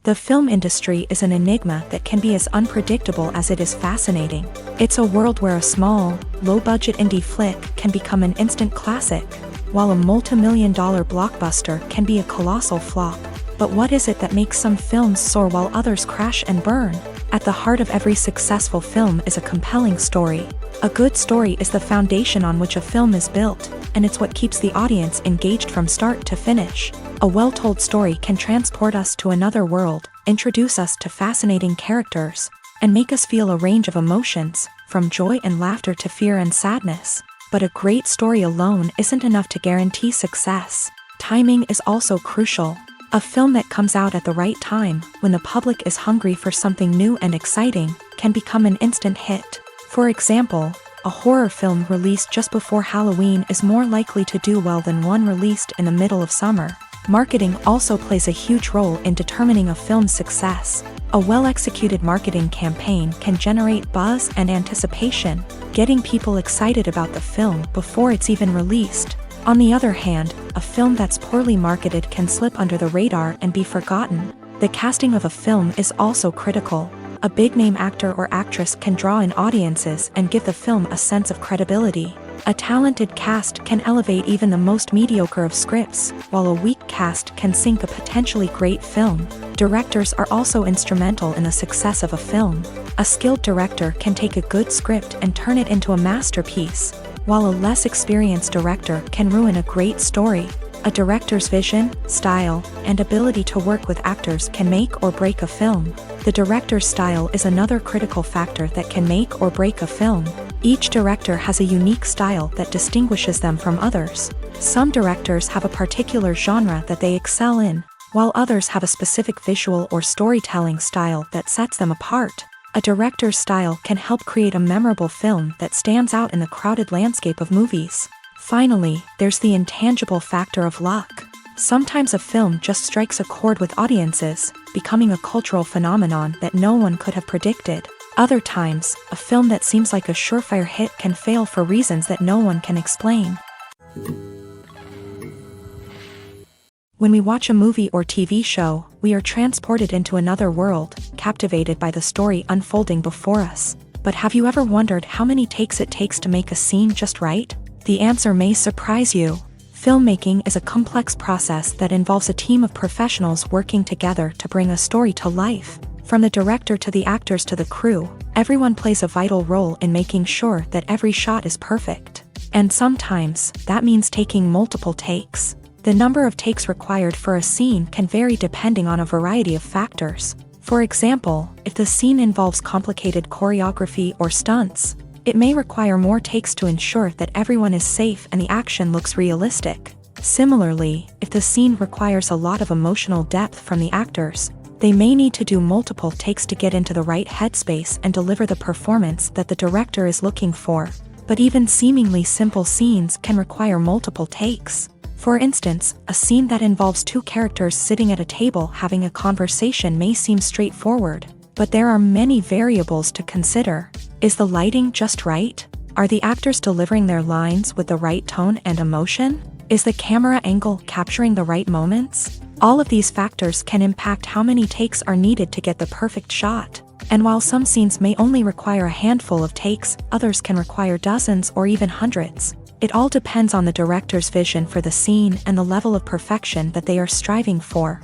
The film industry is an enigma that can be as unpredictable as it is fascinating. It's a world where a small, low-budget indie flick can become an instant classic, while a multi-million-dollar blockbuster can be a colossal flop. But what is it that makes some films soar while others crash and burn? At the heart of every successful film is a compelling story. A good story is the foundation on which a film is built, and it's what keeps the audience engaged from start to finish. A well-told story can transport us to another world, introduce us to fascinating characters, and make us feel a range of emotions, from joy and laughter to fear and sadness. But a great story alone isn't enough to guarantee success. Timing is also crucial. A film that comes out at the right time, when the public is hungry for something new and exciting, can become an instant hit. For example, a horror film released just before Halloween is more likely to do well than one released in the middle of summer. Marketing also plays a huge role in determining a film's success. A well-executed marketing campaign can generate buzz and anticipation, getting people excited about the film before it's even released. On the other hand, a film that's poorly marketed can slip under the radar and be forgotten. The casting of a film is also critical. A big-name actor or actress can draw in audiences and give the film a sense of credibility. A talented cast can elevate even the most mediocre of scripts, while a weak cast can sink a potentially great film. Directors are also instrumental in the success of a film. A skilled director can take a good script and turn it into a masterpiece, while a less experienced director can ruin a great story. A director's vision, style, and ability to work with actors can make or break a film. The director's style is another critical factor that can make or break a film. Each director has a unique style that distinguishes them from others. Some directors have a particular genre that they excel in, while others have a specific visual or storytelling style that sets them apart. A director's style can help create a memorable film that stands out in the crowded landscape of movies. Finally, there's the intangible factor of luck. Sometimes a film just strikes a chord with audiences, becoming a cultural phenomenon that no one could have predicted. Other times, a film that seems like a surefire hit can fail for reasons that no one can explain. When we watch a movie or TV show, we are transported into another world, captivated by the story unfolding before us. But have you ever wondered how many takes it takes to make a scene just right? The answer may surprise you. Filmmaking is a complex process that involves a team of professionals working together to bring a story to life. From the director to the actors to the crew, everyone plays a vital role in making sure that every shot is perfect. And sometimes, that means taking multiple takes. The number of takes required for a scene can vary depending on a variety of factors. For example, if the scene involves complicated choreography or stunts, it may require more takes to ensure that everyone is safe and the action looks realistic. Similarly, if the scene requires a lot of emotional depth from the actors, they may need to do multiple takes to get into the right headspace and deliver the performance that the director is looking for. But even seemingly simple scenes can require multiple takes. For instance, a scene that involves two characters sitting at a table having a conversation may seem straightforward, but there are many variables to consider. Is the lighting just right? Are the actors delivering their lines with the right tone and emotion? Is the camera angle capturing the right moments? All of these factors can impact how many takes are needed to get the perfect shot. And while some scenes may only require a handful of takes, others can require dozens or even hundreds. It all depends on the director's vision for the scene and the level of perfection that they are striving for.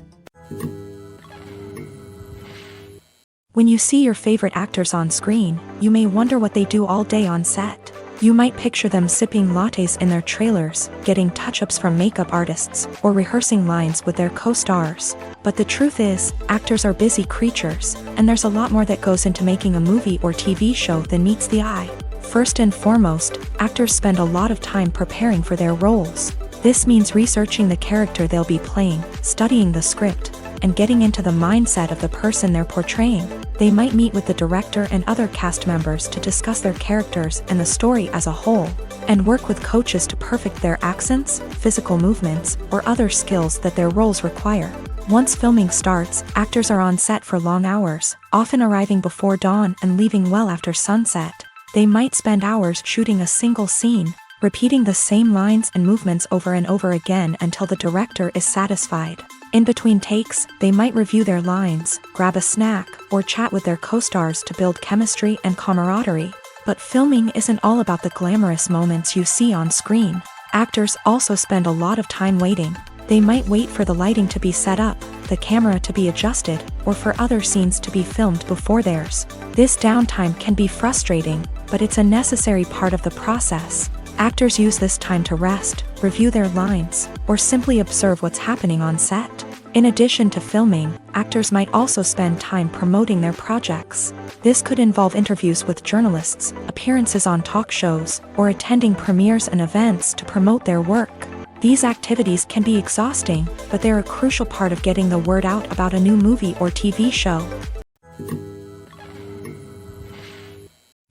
When you see your favorite actors on screen, you may wonder what they do all day on set. You might picture them sipping lattes in their trailers, getting touch-ups from makeup artists, or rehearsing lines with their co-stars. But the truth is, actors are busy creatures, and there's a lot more that goes into making a movie or TV show than meets the eye. First and foremost, actors spend a lot of time preparing for their roles. This means researching the character they'll be playing, studying the script, and getting into the mindset of the person they're portraying. They might meet with the director and other cast members to discuss their characters and the story as a whole, and work with coaches to perfect their accents, physical movements, or other skills that their roles require. Once filming starts, actors are on set for long hours, often arriving before dawn and leaving well after sunset. They might spend hours shooting a single scene, repeating the same lines and movements over and over again until the director is satisfied. In between takes, they might review their lines, grab a snack, or chat with their co-stars to build chemistry and camaraderie. But filming isn't all about the glamorous moments you see on screen. Actors also spend a lot of time waiting. They might wait for the lighting to be set up, the camera to be adjusted, or for other scenes to be filmed before theirs. This downtime can be frustrating, but it's a necessary part of the process. Actors use this time to rest, review their lines, or simply observe what's happening on set. In addition to filming, actors might also spend time promoting their projects. This could involve interviews with journalists, appearances on talk shows, or attending premieres and events to promote their work. These activities can be exhausting, but they're a crucial part of getting the word out about a new movie or TV show.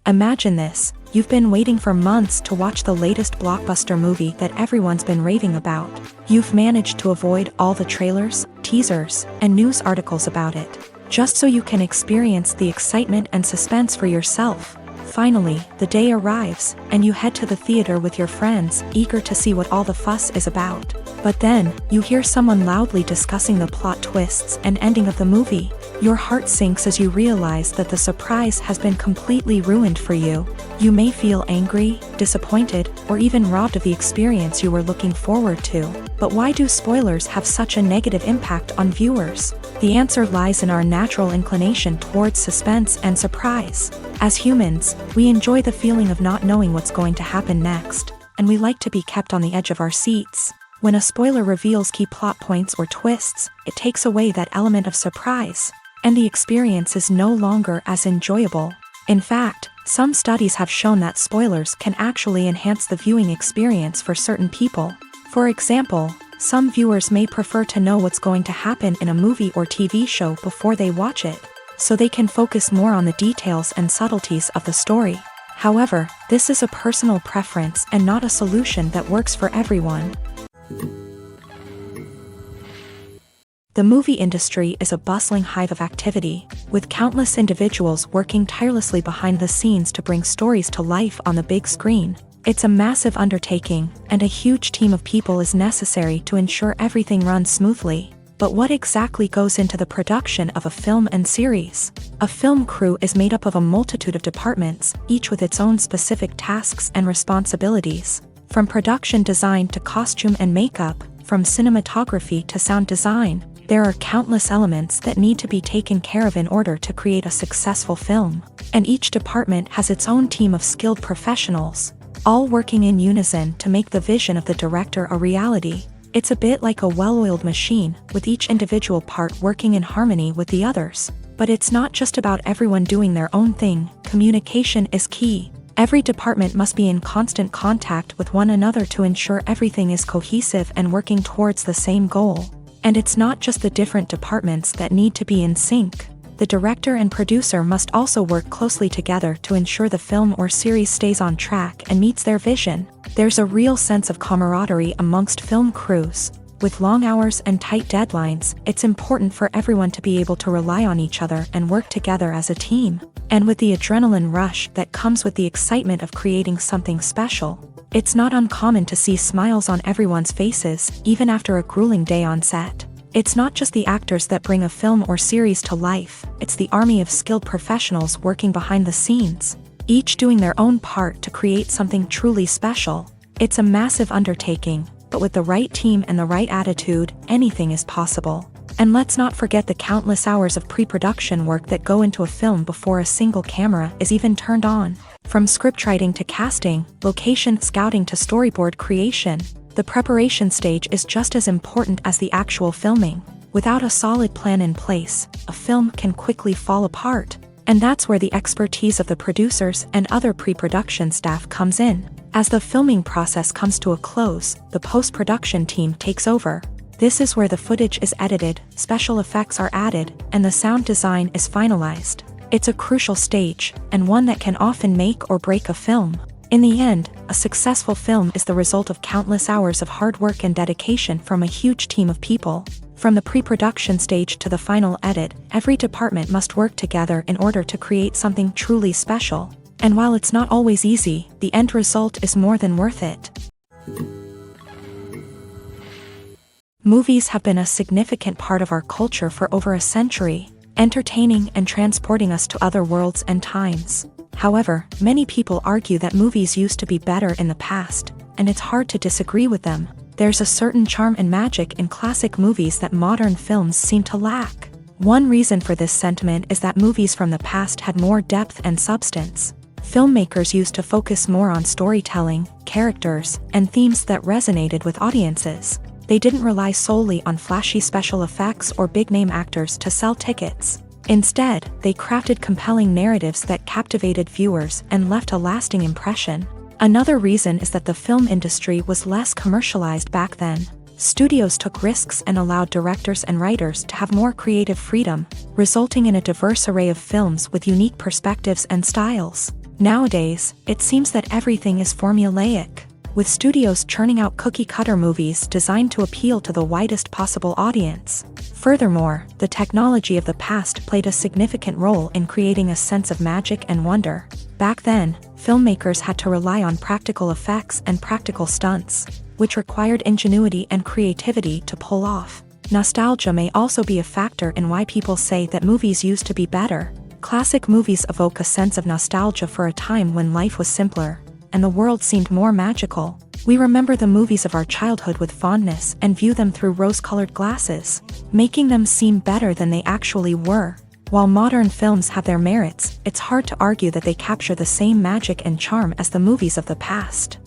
Imagine this. You've been waiting for months to watch the latest blockbuster movie that everyone's been raving about. You've managed to avoid all the trailers, teasers, and news articles about it, just so you can experience the excitement and suspense for yourself. Finally, the day arrives, and you head to the theater with your friends, eager to see what all the fuss is about. But then, you hear someone loudly discussing the plot twists and ending of the movie. Your heart sinks as you realize that the surprise has been completely ruined for you. You may feel angry, disappointed, or even robbed of the experience you were looking forward to. But why do spoilers have such a negative impact on viewers? The answer lies in our natural inclination towards suspense and surprise. As humans, we enjoy the feeling of not knowing what's going to happen next, and we like to be kept on the edge of our seats. When a spoiler reveals key plot points or twists, it takes away that element of surprise, and the experience is no longer as enjoyable. In fact, some studies have shown that spoilers can actually enhance the viewing experience for certain people. For example, some viewers may prefer to know what's going to happen in a movie or TV show before they watch it, so they can focus more on the details and subtleties of the story. However, this is a personal preference and not a solution that works for everyone. The movie industry is a bustling hive of activity, with countless individuals working tirelessly behind the scenes to bring stories to life on the big screen. It's a massive undertaking, and a huge team of people is necessary to ensure everything runs smoothly. But what exactly goes into the production of a film and series? A film crew is made up of a multitude of departments, each with its own specific tasks and responsibilities. From production design to costume and makeup, from cinematography to sound design, there are countless elements that need to be taken care of in order to create a successful film. And each department has its own team of skilled professionals, all working in unison to make the vision of the director a reality. It's a bit like a well-oiled machine, with each individual part working in harmony with the others. But it's not just about everyone doing their own thing. Communication is key. Every department must be in constant contact with one another to ensure everything is cohesive and working towards the same goal. And it's not just the different departments that need to be in sync. The director and producer must also work closely together to ensure the film or series stays on track and meets their vision. There's a real sense of camaraderie amongst film crews. With long hours and tight deadlines, it's important for everyone to be able to rely on each other and work together as a team. And with the adrenaline rush that comes with the excitement of creating something special, it's not uncommon to see smiles on everyone's faces, even after a grueling day on set. It's not just the actors that bring a film or series to life, it's the army of skilled professionals working behind the scenes, each doing their own part to create something truly special. It's a massive undertaking, but with the right team and the right attitude, anything is possible. And let's not forget the countless hours of pre-production work that go into a film before a single camera is even turned on. From scriptwriting to casting, location scouting to storyboard creation, the preparation stage is just as important as the actual filming. Without a solid plan in place, a film can quickly fall apart. And that's where the expertise of the producers and other pre-production staff comes in. As the filming process comes to a close, the post-production team takes over. This is where the footage is edited, special effects are added, and the sound design is finalized. It's a crucial stage, and one that can often make or break a film. In the end, a successful film is the result of countless hours of hard work and dedication from a huge team of people. From the pre-production stage to the final edit, every department must work together in order to create something truly special. And while it's not always easy, the end result is more than worth it. Movies have been a significant part of our culture for over a century, entertaining and transporting us to other worlds and times. However, many people argue that movies used to be better in the past, and it's hard to disagree with them. There's a certain charm and magic in classic movies that modern films seem to lack. One reason for this sentiment is that movies from the past had more depth and substance. Filmmakers used to focus more on storytelling, characters, and themes that resonated with audiences. They didn't rely solely on flashy special effects or big-name actors to sell tickets. Instead, they crafted compelling narratives that captivated viewers and left a lasting impression. Another reason is that the film industry was less commercialized back then. Studios took risks and allowed directors and writers to have more creative freedom, resulting in a diverse array of films with unique perspectives and styles. Nowadays, it seems that everything is formulaic, with studios churning out cookie-cutter movies designed to appeal to the widest possible audience. Furthermore, the technology of the past played a significant role in creating a sense of magic and wonder. Back then, filmmakers had to rely on practical effects and practical stunts, which required ingenuity and creativity to pull off. Nostalgia may also be a factor in why people say that movies used to be better. Classic movies evoke a sense of nostalgia for a time when life was simpler, and the world seemed more magical. We remember the movies of our childhood with fondness and view them through rose-colored glasses, making them seem better than they actually were. While modern films have their merits, it's hard to argue that they capture the same magic and charm as the movies of the past.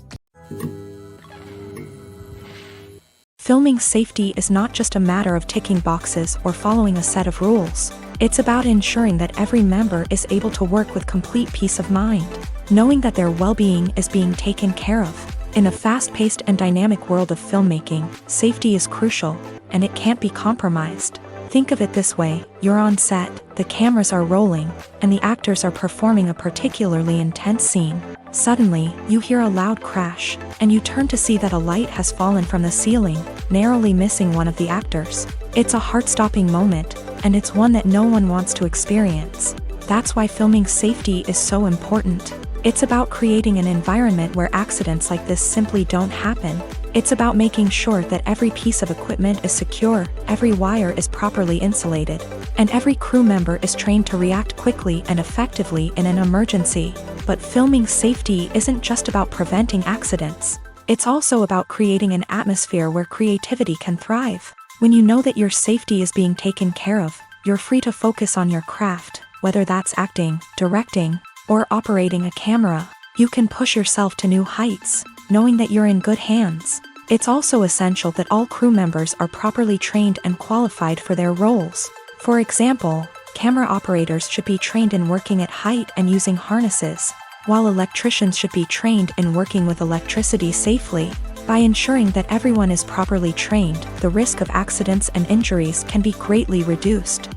Filming safety is not just a matter of ticking boxes or following a set of rules. It's about ensuring that every member is able to work with complete peace of mind, knowing that their well-being is being taken care of. In a fast-paced and dynamic world of filmmaking, safety is crucial, and it can't be compromised. Think of it this way: you're on set, the cameras are rolling, and the actors are performing a particularly intense scene. Suddenly, you hear a loud crash, and you turn to see that a light has fallen from the ceiling, narrowly missing one of the actors. It's a heart-stopping moment, and it's one that no one wants to experience. That's why filming safety is so important. It's about creating an environment where accidents like this simply don't happen. It's about making sure that every piece of equipment is secure, every wire is properly insulated, and every crew member is trained to react quickly and effectively in an emergency. But filming safety isn't just about preventing accidents. It's also about creating an atmosphere where creativity can thrive. When you know that your safety is being taken care of, you're free to focus on your craft, whether that's acting, directing, or operating a camera. You can push yourself to new heights, knowing that you're in good hands. It's also essential that all crew members are properly trained and qualified for their roles. For example, camera operators should be trained in working at height and using harnesses, while electricians should be trained in working with electricity safely. By ensuring that everyone is properly trained, the risk of accidents and injuries can be greatly reduced.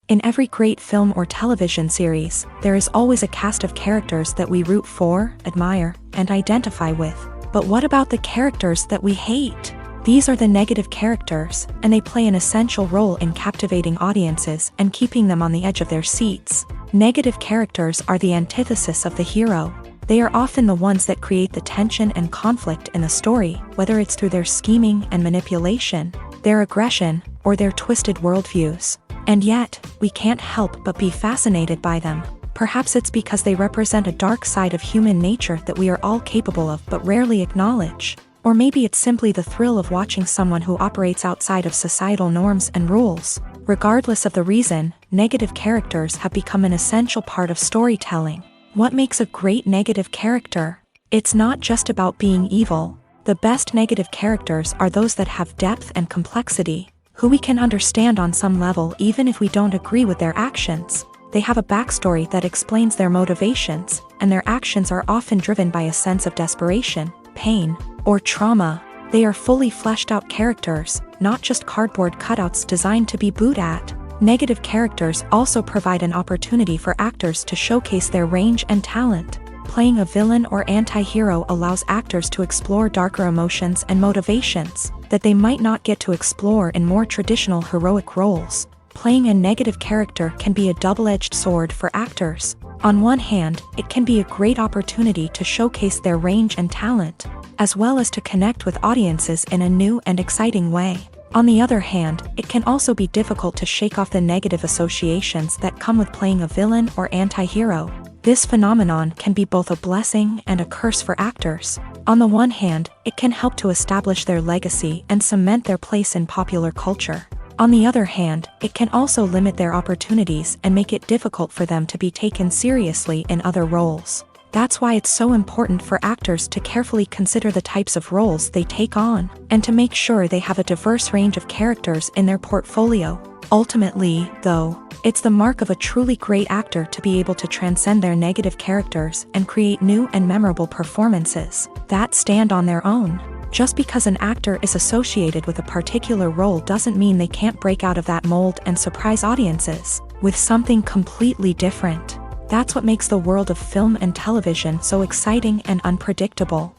In every great film or television series, there is always a cast of characters that we root for, admire, and identify with. But what about the characters that we hate? These are the negative characters, and they play an essential role in captivating audiences and keeping them on the edge of their seats. Negative characters are the antithesis of the hero. They are often the ones that create the tension and conflict in the story, whether it's through their scheming and manipulation, their aggression, or their twisted worldviews. And yet, we can't help but be fascinated by them. Perhaps it's because they represent a dark side of human nature that we are all capable of but rarely acknowledge. Or maybe it's simply the thrill of watching someone who operates outside of societal norms and rules. Regardless of the reason, negative characters have become an essential part of storytelling. What makes a great negative character? It's not just about being evil. The best negative characters are those that have depth and complexity, who we can understand on some level even if we don't agree with their actions. They have a backstory that explains their motivations, and their actions are often driven by a sense of desperation, pain, or trauma. They are fully fleshed out characters, not just cardboard cutouts designed to be booed at. Negative characters also provide an opportunity for actors to showcase their range and talent. Playing a villain or anti-hero allows actors to explore darker emotions and motivations that they might not get to explore in more traditional heroic roles. Playing a negative character can be a double-edged sword for actors. On one hand, it can be a great opportunity to showcase their range and talent, as well as to connect with audiences in a new and exciting way. On the other hand, it can also be difficult to shake off the negative associations that come with playing a villain or anti-hero. This phenomenon can be both a blessing and a curse for actors. On the one hand, it can help to establish their legacy and cement their place in popular culture. On the other hand, it can also limit their opportunities and make it difficult for them to be taken seriously in other roles. That's why it's so important for actors to carefully consider the types of roles they take on, and to make sure they have a diverse range of characters in their portfolio. Ultimately, though, it's the mark of a truly great actor to be able to transcend their negative characters and create new and memorable performances that stand on their own. Just because an actor is associated with a particular role doesn't mean they can't break out of that mold and surprise audiences with something completely different. That's what makes the world of film and television so exciting and unpredictable.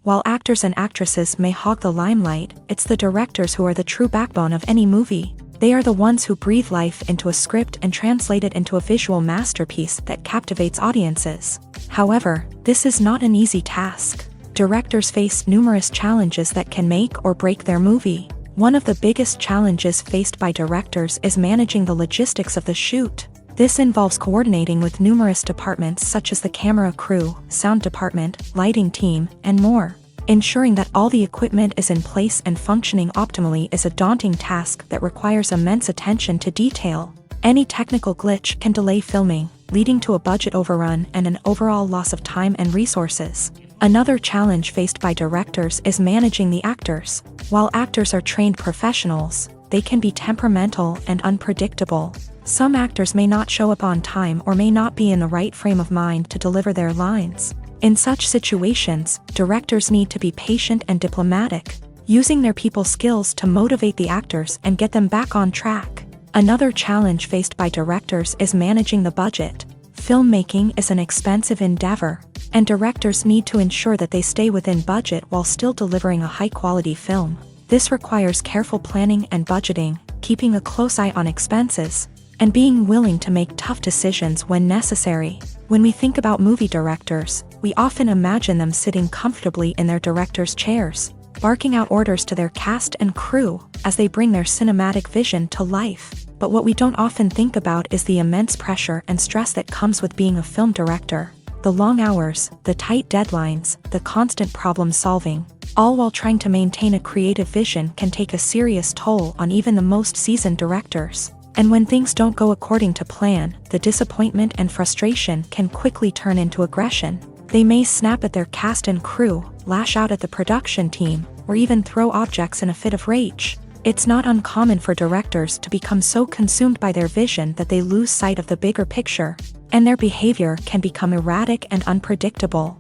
While actors and actresses may hog the limelight, it's the directors who are the true backbone of any movie. They are the ones who breathe life into a script and translate it into a visual masterpiece that captivates audiences. However, this is not an easy task. Directors face numerous challenges that can make or break their movie. One of the biggest challenges faced by directors is managing the logistics of the shoot. This involves coordinating with numerous departments such as the camera crew, sound department, lighting team, and more. Ensuring that all the equipment is in place and functioning optimally is a daunting task that requires immense attention to detail. Any technical glitch can delay filming, leading to a budget overrun and an overall loss of time and resources. Another challenge faced by directors is managing the actors. While actors are trained professionals, they can be temperamental and unpredictable. Some actors may not show up on time or may not be in the right frame of mind to deliver their lines. In such situations, directors need to be patient and diplomatic, using their people skills to motivate the actors and get them back on track. Another challenge faced by directors is managing the budget. Filmmaking is an expensive endeavor, and directors need to ensure that they stay within budget while still delivering a high-quality film. This requires careful planning and budgeting, keeping a close eye on expenses, and being willing to make tough decisions when necessary. When we think about movie directors, we often imagine them sitting comfortably in their director's chairs, barking out orders to their cast and crew as they bring their cinematic vision to life. But what we don't often think about is the immense pressure and stress that comes with being a film director. The long hours, the tight deadlines, the constant problem solving, all while trying to maintain a creative vision can take a serious toll on even the most seasoned directors. And when things don't go according to plan, the disappointment and frustration can quickly turn into aggression. They may snap at their cast and crew, lash out at the production team, or even throw objects in a fit of rage. It's not uncommon for directors to become so consumed by their vision that they lose sight of the bigger picture, and their behavior can become erratic and unpredictable.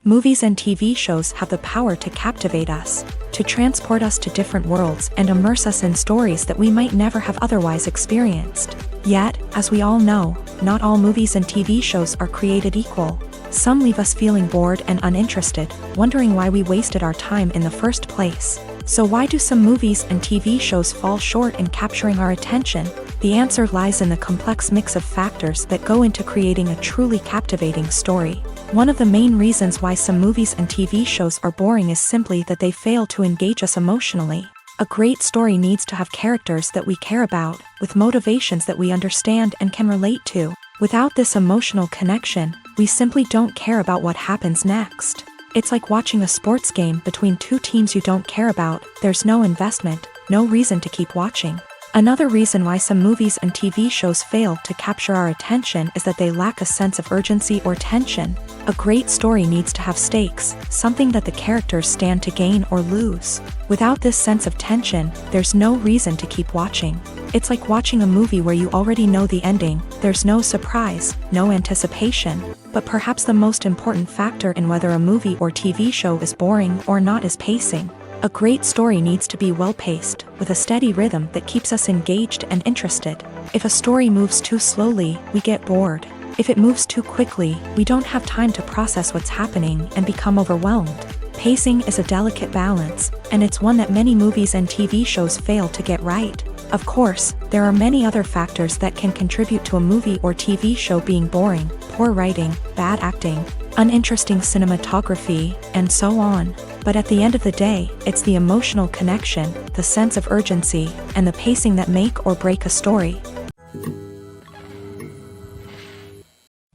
Movies and TV shows have the power to captivate us, to transport us to different worlds and immerse us in stories that we might never have otherwise experienced. Yet, as we all know, not all movies and TV shows are created equal. Some leave us feeling bored and uninterested, wondering why we wasted our time in the first place. So why do some movies and TV shows fall short in capturing our attention? The answer lies in the complex mix of factors that go into creating a truly captivating story. One of the main reasons why some movies and TV shows are boring is simply that they fail to engage us emotionally. A great story needs to have characters that we care about, with motivations that we understand and can relate to. Without this emotional connection, we simply don't care about what happens next. It's like watching a sports game between two teams you don't care about. There's no investment, no reason to keep watching. Another reason why some movies and TV shows fail to capture our attention is that they lack a sense of urgency or tension. A great story needs to have stakes, something that the characters stand to gain or lose. Without this sense of tension, there's no reason to keep watching. It's like watching a movie where you already know the ending. There's no surprise, no anticipation. But perhaps the most important factor in whether a movie or TV show is boring or not is pacing. A great story needs to be well-paced, with a steady rhythm that keeps us engaged and interested. If a story moves too slowly, we get bored. If it moves too quickly, we don't have time to process what's happening and become overwhelmed. Pacing is a delicate balance, and it's one that many movies and TV shows fail to get right. Of course, there are many other factors that can contribute to a movie or TV show being boring: poor writing, bad acting, uninteresting cinematography, and so on. But at the end of the day, it's the emotional connection, the sense of urgency, and the pacing that make or break a story.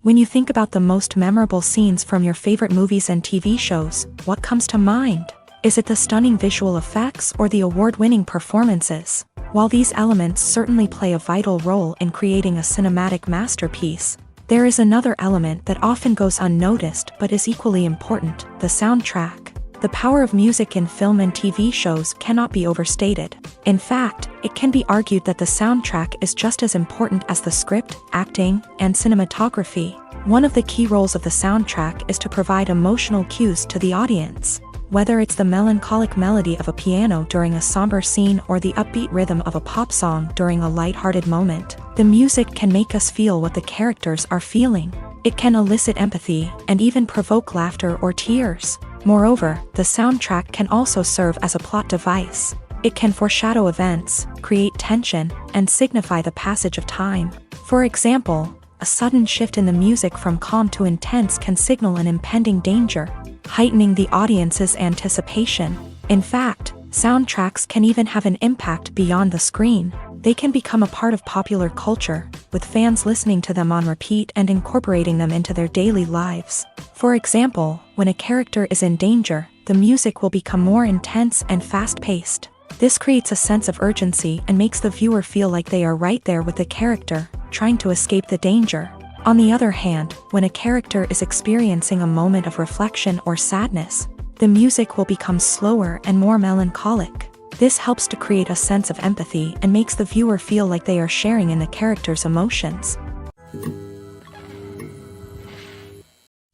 When you think about the most memorable scenes from your favorite movies and TV shows, what comes to mind? Is it the stunning visual effects or the award-winning performances? While these elements certainly play a vital role in creating a cinematic masterpiece, there is another element that often goes unnoticed but is equally important: the soundtrack. The power of music in film and TV shows cannot be overstated. In fact, it can be argued that the soundtrack is just as important as the script, acting, and cinematography. One of the key roles of the soundtrack is to provide emotional cues to the audience. Whether it's the melancholic melody of a piano during a somber scene or the upbeat rhythm of a pop song during a light-hearted moment, the music can make us feel what the characters are feeling. It can elicit empathy and even provoke laughter or tears. Moreover, the soundtrack can also serve as a plot device. It can foreshadow events, create tension, and signify the passage of time. For example, a sudden shift in the music from calm to intense can signal an impending danger, heightening the audience's anticipation. In fact, soundtracks can even have an impact beyond the screen. They can become a part of popular culture, with fans listening to them on repeat and incorporating them into their daily lives. For example, when a character is in danger, the music will become more intense and fast-paced. This creates a sense of urgency and makes the viewer feel like they are right there with the character, trying to escape the danger. On the other hand, when a character is experiencing a moment of reflection or sadness, the music will become slower and more melancholic. This helps to create a sense of empathy and makes the viewer feel like they are sharing in the character's emotions.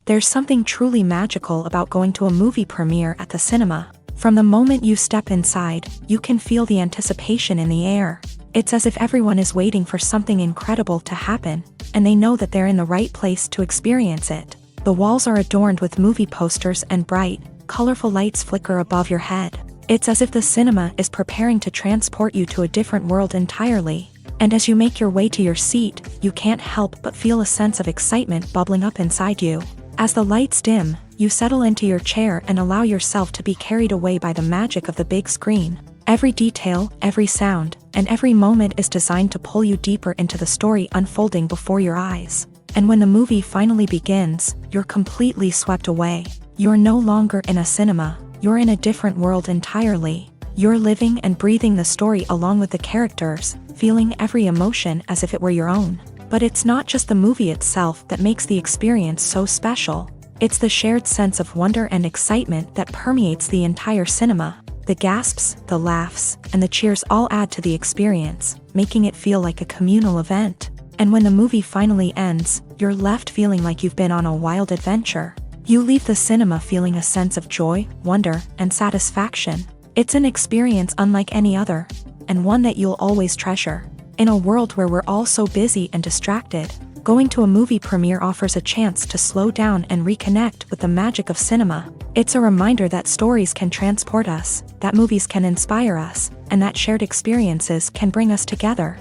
There's something truly magical about going to a movie premiere at the cinema. From the moment you step inside, you can feel the anticipation in the air. It's as if everyone is waiting for something incredible to happen, and they know that they're in the right place to experience it. The walls are adorned with movie posters and bright, colorful lights flicker above your head. It's as if the cinema is preparing to transport you to a different world entirely. And as you make your way to your seat, you can't help but feel a sense of excitement bubbling up inside you. As the lights dim, you settle into your chair and allow yourself to be carried away by the magic of the big screen. Every detail, every sound, and every moment is designed to pull you deeper into the story unfolding before your eyes. And when the movie finally begins, you're completely swept away. You're no longer in a cinema, you're in a different world entirely. You're living and breathing the story along with the characters, feeling every emotion as if it were your own. But it's not just the movie itself that makes the experience so special. It's the shared sense of wonder and excitement that permeates the entire cinema. The gasps, the laughs, and the cheers all add to the experience, making it feel like a communal event. And when the movie finally ends, you're left feeling like you've been on a wild adventure. You leave the cinema feeling a sense of joy, wonder, and satisfaction. It's an experience unlike any other, and one that you'll always treasure. In a world where we're all so busy and distracted, going to a movie premiere offers a chance to slow down and reconnect with the magic of cinema. It's a reminder that stories can transport us, that movies can inspire us, and that shared experiences can bring us together.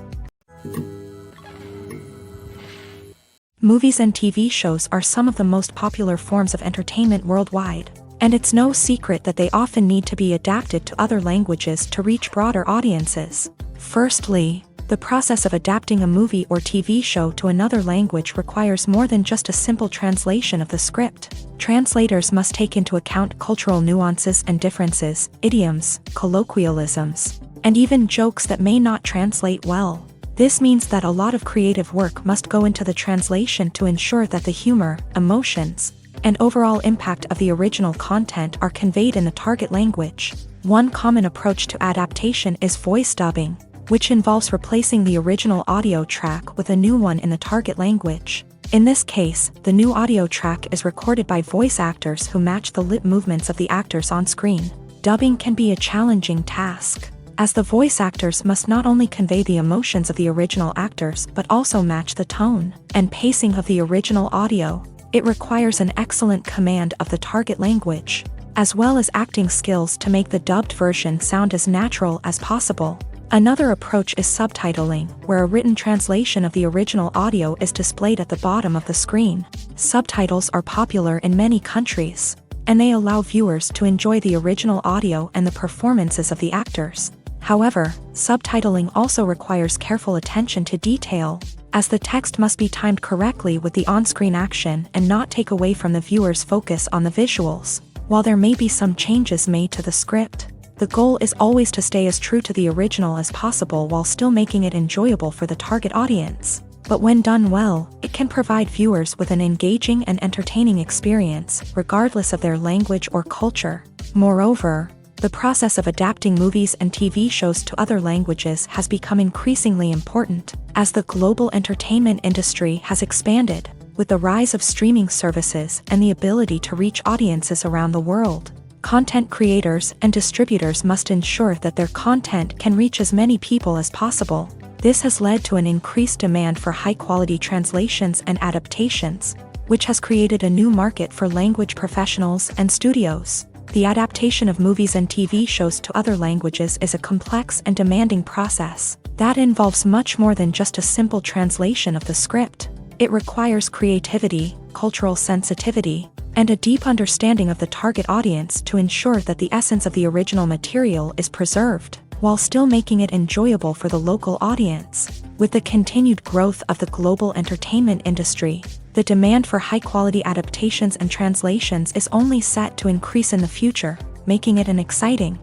Movies and TV shows are some of the most popular forms of entertainment worldwide. And it's no secret that they often need to be adapted to other languages to reach broader audiences. Firstly, the process of adapting a movie or TV show to another language requires more than just a simple translation of the script. Translators must take into account cultural nuances and differences, idioms, colloquialisms, and even jokes that may not translate well. This means that a lot of creative work must go into the translation to ensure that the humor, emotions, and overall impact of the original content are conveyed in the target language. One common approach to adaptation is voice dubbing, which involves replacing the original audio track with a new one in the target language. In this case, the new audio track is recorded by voice actors who match the lip movements of the actors on screen. Dubbing can be a challenging task, as the voice actors must not only convey the emotions of the original actors but also match the tone and pacing of the original audio. It requires an excellent command of the target language, as well as acting skills to make the dubbed version sound as natural as possible. Another approach is subtitling, where a written translation of the original audio is displayed at the bottom of the screen. Subtitles are popular in many countries, and they allow viewers to enjoy the original audio and the performances of the actors. However, subtitling also requires careful attention to detail, as the text must be timed correctly with the on-screen action and not take away from the viewer's focus on the visuals. While there may be some changes made to the script, the goal is always to stay as true to the original as possible while still making it enjoyable for the target audience. But when done well, it can provide viewers with an engaging and entertaining experience, regardless of their language or culture. Moreover, the process of adapting movies and TV shows to other languages has become increasingly important, as the global entertainment industry has expanded, with the rise of streaming services and the ability to reach audiences around the world. Content creators and distributors must ensure that their content can reach as many people as possible. This has led to an increased demand for high-quality translations and adaptations, which has created a new market for language professionals and studios. The adaptation of movies and TV shows to other languages is a complex and demanding process that involves much more than just a simple translation of the script. It requires creativity, cultural sensitivity, and a deep understanding of the target audience to ensure that the essence of the original material is preserved, while still making it enjoyable for the local audience. With the continued growth of the global entertainment industry, the demand for high-quality adaptations and translations is only set to increase in the future, making it an exciting.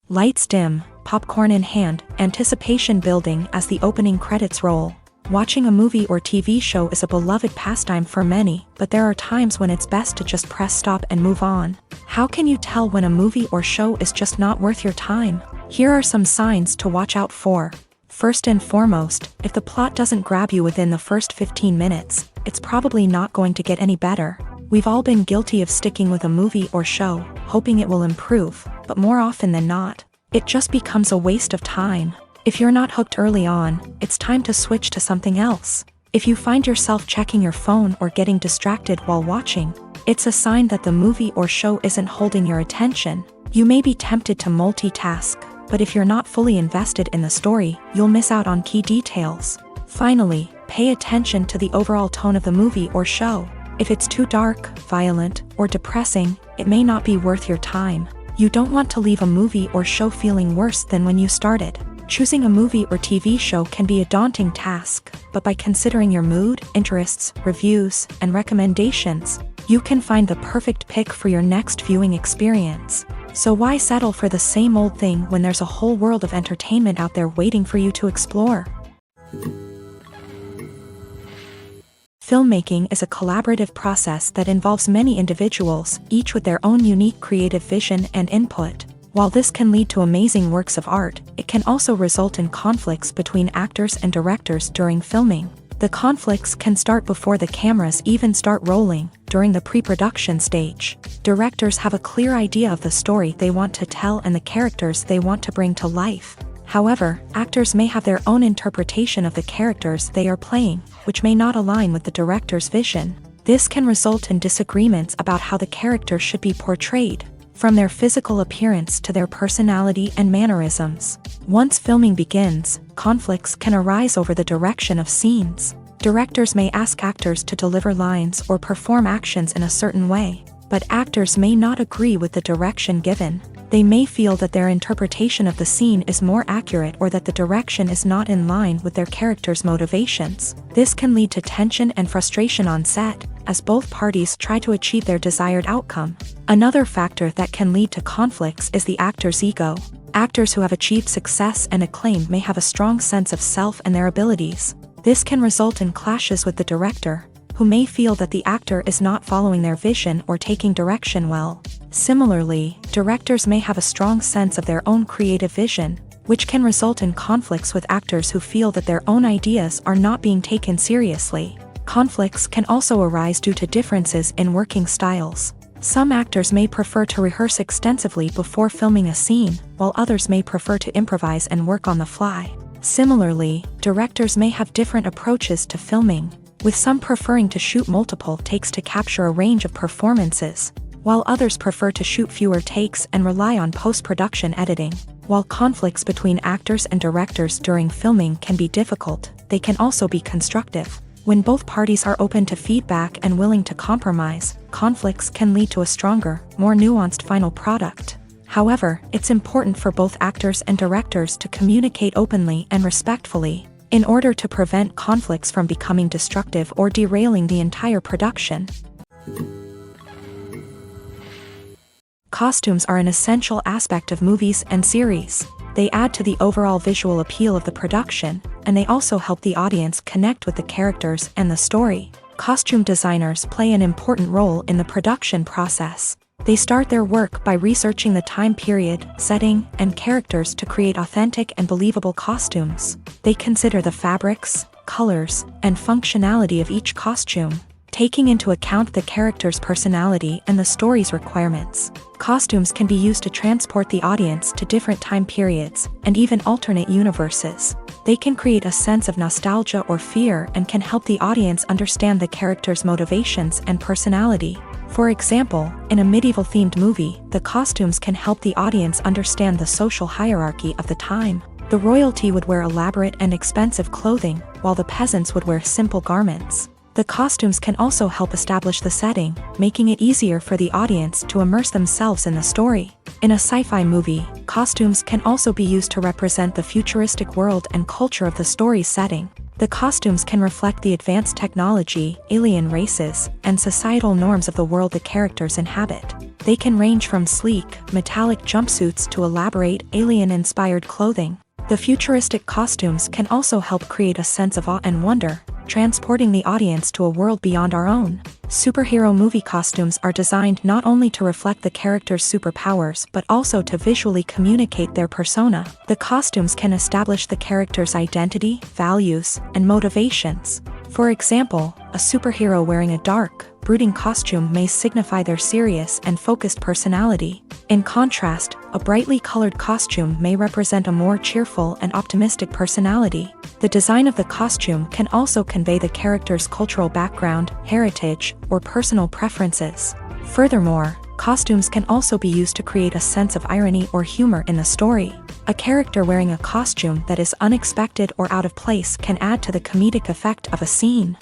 Lights dim, popcorn in hand, anticipation building as the opening credits roll. Watching a movie or TV show is a beloved pastime for many, but there are times when it's best to just press stop and move on. How can you tell when a movie or show is just not worth your time? Here are some signs to watch out for. First and foremost, if the plot doesn't grab you within the first 15 minutes, it's probably not going to get any better. We've all been guilty of sticking with a movie or show, hoping it will improve, but more often than not, it just becomes a waste of time. If you're not hooked early on, it's time to switch to something else. If you find yourself checking your phone or getting distracted while watching, it's a sign that the movie or show isn't holding your attention. You may be tempted to multitask, but if you're not fully invested in the story, you'll miss out on key details. Finally, pay attention to the overall tone of the movie or show. If it's too dark, violent, or depressing, it may not be worth your time. You don't want to leave a movie or show feeling worse than when you started. Choosing a movie or TV show can be a daunting task, but by considering your mood, interests, reviews, and recommendations, you can find the perfect pick for your next viewing experience. So why settle for the same old thing when there's a whole world of entertainment out there waiting for you to explore? Filmmaking is a collaborative process that involves many individuals, each with their own unique creative vision and input. While this can lead to amazing works of art, it can also result in conflicts between actors and directors during filming. The conflicts can start before the cameras even start rolling, during the pre-production stage. Directors have a clear idea of the story they want to tell and the characters they want to bring to life. However, actors may have their own interpretation of the characters they are playing, which may not align with the director's vision. This can result in disagreements about how the character should be portrayed, from their physical appearance to their personality and mannerisms. Once filming begins, conflicts can arise over the direction of scenes. Directors may ask actors to deliver lines or perform actions in a certain way, but actors may not agree with the direction given. They may feel that their interpretation of the scene is more accurate or that the direction is not in line with their character's motivations. This can lead to tension and frustration on set, as both parties try to achieve their desired outcome. Another factor that can lead to conflicts is the actor's ego. Actors who have achieved success and acclaim may have a strong sense of self and their abilities. This can result in clashes with the director, who may feel that the actor is not following their vision or taking direction well. Similarly, directors may have a strong sense of their own creative vision, which can result in conflicts with actors who feel that their own ideas are not being taken seriously. Conflicts can also arise due to differences in working styles. Some actors may prefer to rehearse extensively before filming a scene, while others may prefer to improvise and work on the fly. Similarly, directors may have different approaches to filming, with some preferring to shoot multiple takes to capture a range of performances, while others prefer to shoot fewer takes and rely on post-production editing. While conflicts between actors and directors during filming can be difficult, they can also be constructive. When both parties are open to feedback and willing to compromise, conflicts can lead to a stronger, more nuanced final product. However, it's important for both actors and directors to communicate openly and respectfully, in order to prevent conflicts from becoming destructive or derailing the entire production. Costumes are an essential aspect of movies and series. They add to the overall visual appeal of the production, and they also help the audience connect with the characters and the story. Costume designers play an important role in the production process. They start their work by researching the time period, setting, and characters to create authentic and believable costumes. They consider the fabrics, colors, and functionality of each costume, taking into account the character's personality and the story's requirements. Costumes can be used to transport the audience to different time periods, and even alternate universes. They can create a sense of nostalgia or fear and can help the audience understand the character's motivations and personality. For example, in a medieval-themed movie, the costumes can help the audience understand the social hierarchy of the time. The royalty would wear elaborate and expensive clothing, while the peasants would wear simple garments. The costumes can also help establish the setting, making it easier for the audience to immerse themselves in the story. In a sci-fi movie, costumes can also be used to represent the futuristic world and culture of the story's setting. The costumes can reflect the advanced technology, alien races, and societal norms of the world the characters inhabit. They can range from sleek, metallic jumpsuits to elaborate, alien-inspired clothing. The futuristic costumes can also help create a sense of awe and wonder, transporting the audience to a world beyond our own. Superhero movie costumes are designed not only to reflect the character's superpowers but also to visually communicate their persona. The costumes can establish the character's identity, values, and motivations. For example, a superhero wearing a dark, brooding costume may signify their serious and focused personality. In contrast, a brightly colored costume may represent a more cheerful and optimistic personality. The design of the costume can also convey the character's cultural background, heritage, or personal preferences. Furthermore, costumes can also be used to create a sense of irony or humor in the story. A character wearing a costume that is unexpected or out of place can add to the comedic effect of a scene.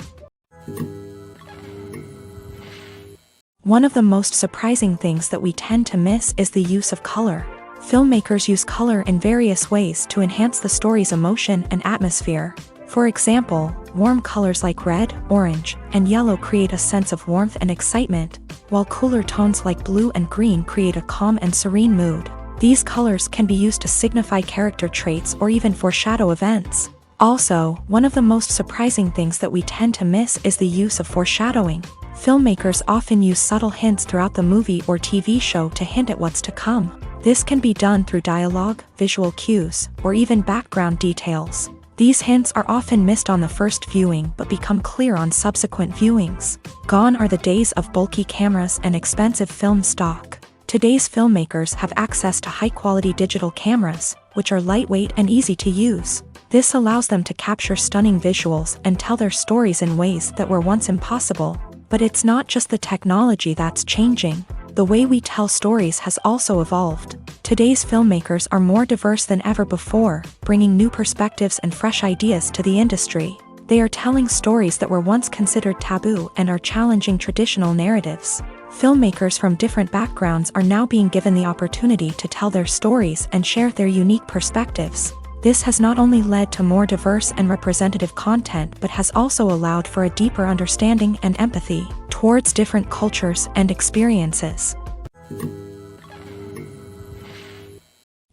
One of the most surprising things that we tend to miss is the use of color. Filmmakers use color in various ways to enhance the story's emotion and atmosphere. For example, warm colors like red, orange, and yellow create a sense of warmth and excitement, while cooler tones like blue and green create a calm and serene mood. These colors can be used to signify character traits or even foreshadow events. Also, one of the most surprising things that we tend to miss is the use of foreshadowing. Filmmakers often use subtle hints throughout the movie or TV show to hint at what's to come. This can be done through dialogue, visual cues, or even background details. These hints are often missed on the first viewing but become clear on subsequent viewings. Gone are the days of bulky cameras and expensive film stock. Today's filmmakers have access to high-quality digital cameras, which are lightweight and easy to use. This allows them to capture stunning visuals and tell their stories in ways that were once impossible. But it's not just the technology that's changing. The way we tell stories has also evolved. Today's filmmakers are more diverse than ever before, bringing new perspectives and fresh ideas to the industry. They are telling stories that were once considered taboo and are challenging traditional narratives. Filmmakers from different backgrounds are now being given the opportunity to tell their stories and share their unique perspectives. This has not only led to more diverse and representative content but has also allowed for a deeper understanding and empathy towards different cultures and experiences.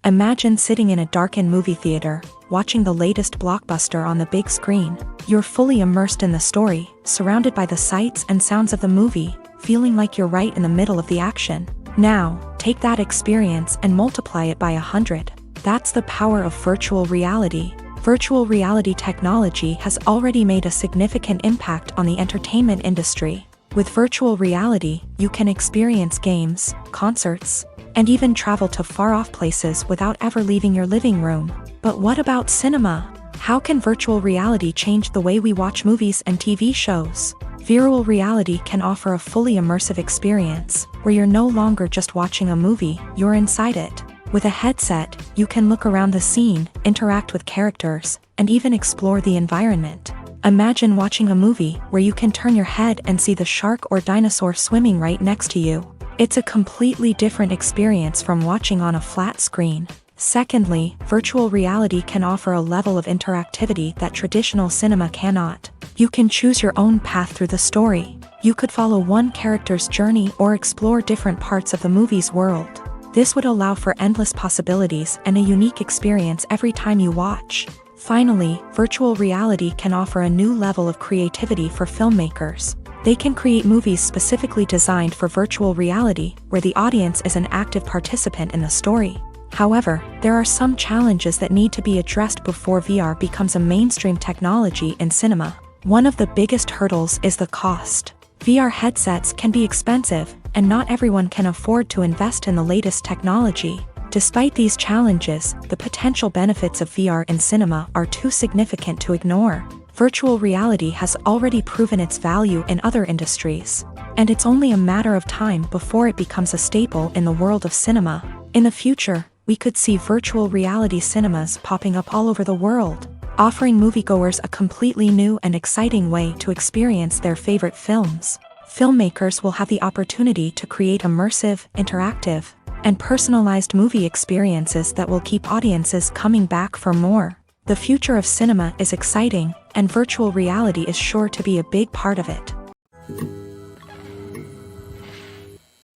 Imagine sitting in a darkened movie theater, watching the latest blockbuster on the big screen. You're fully immersed in the story, surrounded by the sights and sounds of the movie, feeling like you're right in the middle of the action. Now, take that experience and multiply it by 100. That's the power of virtual reality. Virtual reality technology has already made a significant impact on the entertainment industry. With virtual reality, you can experience games, concerts, and even travel to far-off places without ever leaving your living room. But what about cinema? How can virtual reality change the way we watch movies and TV shows? Virtual reality can offer a fully immersive experience, where you're no longer just watching a movie, you're inside it. With a headset, you can look around the scene, interact with characters, and even explore the environment. Imagine watching a movie where you can turn your head and see the shark or dinosaur swimming right next to you. It's a completely different experience from watching on a flat screen. Secondly, virtual reality can offer a level of interactivity that traditional cinema cannot. You can choose your own path through the story. You could follow one character's journey or explore different parts of the movie's world. This would allow for endless possibilities and a unique experience every time you watch. Finally, virtual reality can offer a new level of creativity for filmmakers. They can create movies specifically designed for virtual reality, where the audience is an active participant in the story. However, there are some challenges that need to be addressed before VR becomes a mainstream technology in cinema. One of the biggest hurdles is the cost. VR headsets can be expensive, and not everyone can afford to invest in the latest technology. Despite these challenges, the potential benefits of VR in cinema are too significant to ignore. Virtual reality has already proven its value in other industries, and it's only a matter of time before it becomes a staple in the world of cinema. In the future, we could see virtual reality cinemas popping up all over the world, offering moviegoers a completely new and exciting way to experience their favorite films. Filmmakers will have the opportunity to create immersive, interactive, and personalized movie experiences that will keep audiences coming back for more. The future of cinema is exciting, and virtual reality is sure to be a big part of it.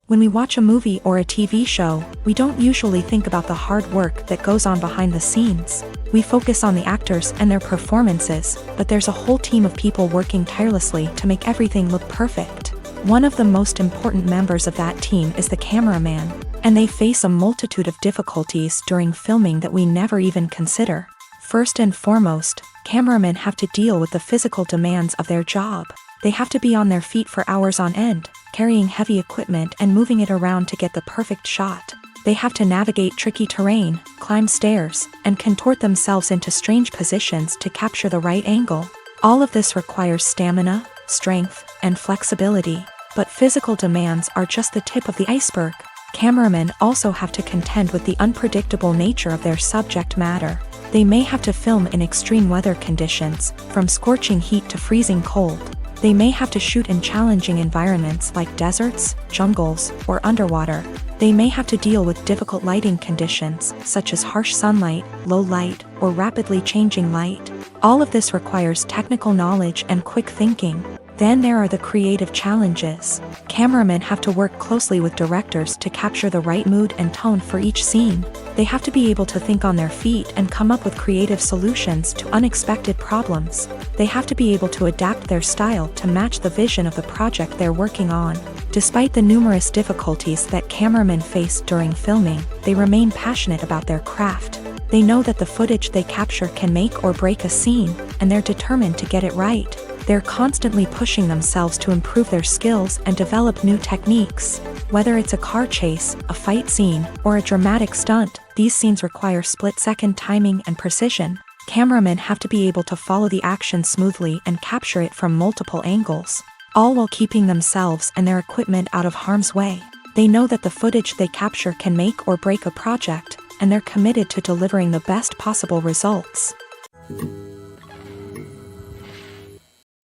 When we watch a movie or a TV show, we don't usually think about the hard work that goes on behind the scenes. We focus on the actors and their performances, but there's a whole team of people working tirelessly to make everything look perfect. One of the most important members of that team is the cameraman, and they face a multitude of difficulties during filming that we never even consider. First and foremost, cameramen have to deal with the physical demands of their job. They have to be on their feet for hours on end, carrying heavy equipment and moving it around to get the perfect shot. They have to navigate tricky terrain, climb stairs, and contort themselves into strange positions to capture the right angle. All of this requires stamina, strength, and flexibility. But physical demands are just the tip of the iceberg. Cameramen also have to contend with the unpredictable nature of their subject matter. They may have to film in extreme weather conditions, from scorching heat to freezing cold. They may have to shoot in challenging environments like deserts, jungles, or underwater. They may have to deal with difficult lighting conditions, such as harsh sunlight, low light, or rapidly changing light. All of this requires technical knowledge and quick thinking. Then there are the creative challenges. Cameramen have to work closely with directors to capture the right mood and tone for each scene. They have to be able to think on their feet and come up with creative solutions to unexpected problems. They have to be able to adapt their style to match the vision of the project they're working on. Despite the numerous difficulties that cameramen face during filming, they remain passionate about their craft. They know that the footage they capture can make or break a scene, and they're determined to get it right. They're constantly pushing themselves to improve their skills and develop new techniques. Whether it's a car chase, a fight scene, or a dramatic stunt, these scenes require split-second timing and precision. Cameramen have to be able to follow the action smoothly and capture it from multiple angles, all while keeping themselves and their equipment out of harm's way. They know that the footage they capture can make or break a project, and they're committed to delivering the best possible results.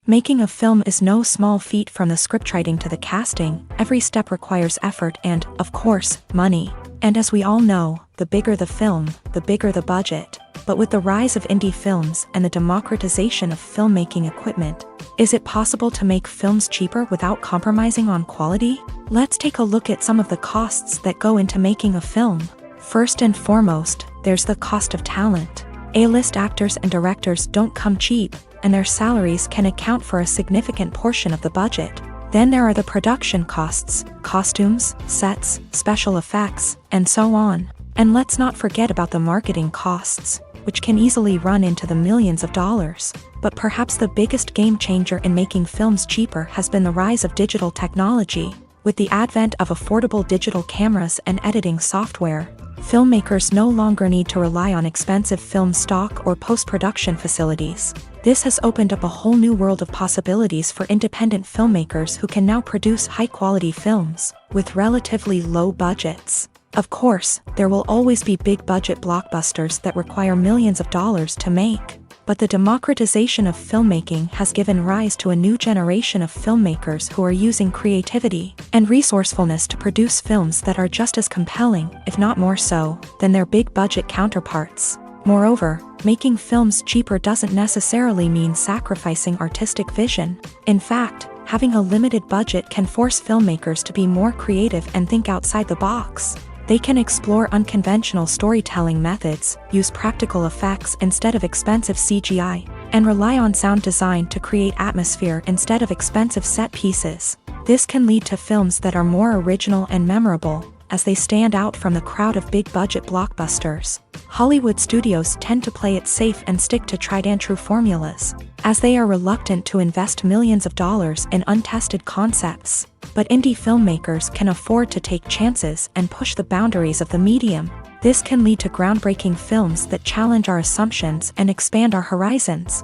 Making a film is no small feat. From the scriptwriting to the casting. Every step requires effort and, of course, money. And as we all know, the bigger the film, the bigger the budget. But with the rise of indie films and the democratization of filmmaking equipment, is it possible to make films cheaper without compromising on quality? Let's take a look at some of the costs that go into making a film. First and foremost, there's the cost of talent. A-list actors and directors don't come cheap, and their salaries can account for a significant portion of the budget. Then there are the production costs, costumes, sets, special effects, and so on. And let's not forget about the marketing costs, which can easily run into the millions of dollars. But perhaps the biggest game changer in making films cheaper has been the rise of digital technology. With the advent of affordable digital cameras and editing software, filmmakers no longer need to rely on expensive film stock or post-production facilities. This has opened up a whole new world of possibilities for independent filmmakers who can now produce high-quality films with relatively low budgets. Of course, there will always be big-budget blockbusters that require millions of dollars to make. But the democratization of filmmaking has given rise to a new generation of filmmakers who are using creativity and resourcefulness to produce films that are just as compelling, if not more so, than their big-budget counterparts. Moreover, making films cheaper doesn't necessarily mean sacrificing artistic vision. In fact, having a limited budget can force filmmakers to be more creative and think outside the box. They can explore unconventional storytelling methods, use practical effects instead of expensive CGI, and rely on sound design to create atmosphere instead of expensive set pieces. This can lead to films that are more original and memorable, as they stand out from the crowd of big-budget blockbusters. Hollywood studios tend to play it safe and stick to tried-and-true formulas, as they are reluctant to invest millions of dollars in untested concepts. But indie filmmakers can afford to take chances and push the boundaries of the medium. This can lead to groundbreaking films that challenge our assumptions and expand our horizons.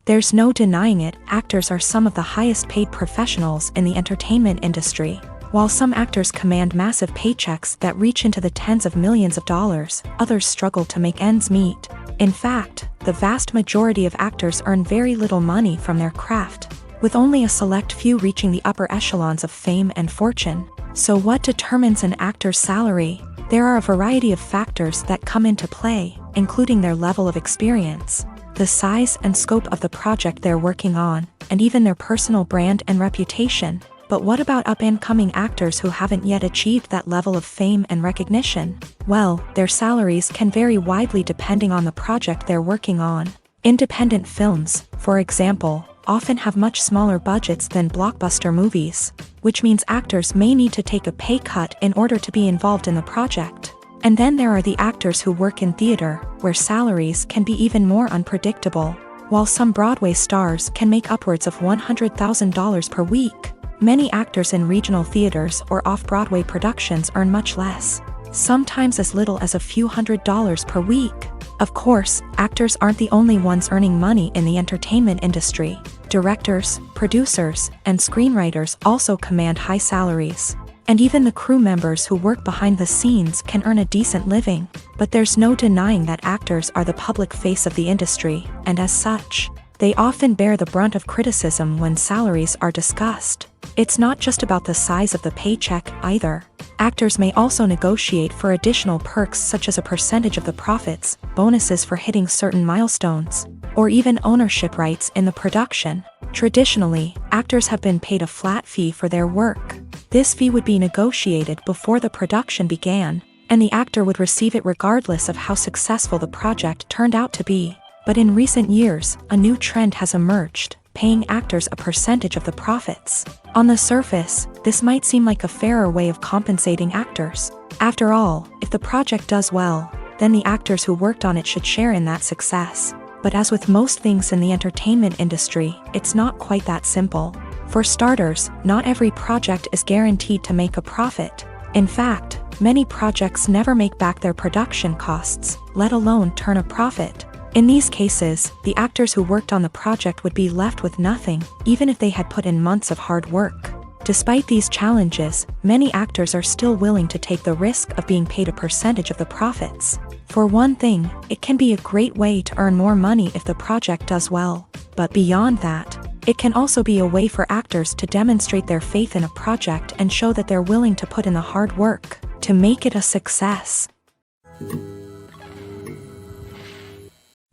There's no denying it, actors are some of the highest paid professionals in the entertainment industry. While some actors command massive paychecks that reach into the tens of millions of dollars, others struggle to make ends meet. In fact, the vast majority of actors earn very little money from their craft, with only a select few reaching the upper echelons of fame and fortune. So what determines an actor's salary? There are a variety of factors that come into play, including their level of experience, the size and scope of the project they're working on, and even their personal brand and reputation. But what about up-and-coming actors who haven't yet achieved that level of fame and recognition? Well, their salaries can vary widely depending on the project they're working on. Independent films, for example, often have much smaller budgets than blockbuster movies, which means actors may need to take a pay cut in order to be involved in the project. And then there are the actors who work in theater, where salaries can be even more unpredictable. While some Broadway stars can make upwards of $100,000 per week, many actors in regional theaters or off-Broadway productions earn much less, sometimes as little as a few $100s per week. Of course, actors aren't the only ones earning money in the entertainment industry. Directors, producers, and screenwriters also command high salaries. And even the crew members who work behind the scenes can earn a decent living. But there's no denying that actors are the public face of the industry, and as such, they often bear the brunt of criticism when salaries are discussed. It's not just about the size of the paycheck, either. Actors may also negotiate for additional perks such as a percentage of the profits, bonuses for hitting certain milestones, or even ownership rights in the production. Traditionally, actors have been paid a flat fee for their work. This fee would be negotiated before the production began, and the actor would receive it regardless of how successful the project turned out to be. But in recent years, a new trend has emerged, paying actors a percentage of the profits. On the surface, this might seem like a fairer way of compensating actors. After all, if the project does well, then the actors who worked on it should share in that success. But as with most things in the entertainment industry, it's not quite that simple. For starters, not every project is guaranteed to make a profit. In fact, many projects never make back their production costs, let alone turn a profit. In these cases, the actors who worked on the project would be left with nothing, even if they had put in months of hard work. Despite these challenges, many actors are still willing to take the risk of being paid a percentage of the profits. For one thing, it can be a great way to earn more money if the project does well. But beyond that, it can also be a way for actors to demonstrate their faith in a project and show that they're willing to put in the hard work to make it a success.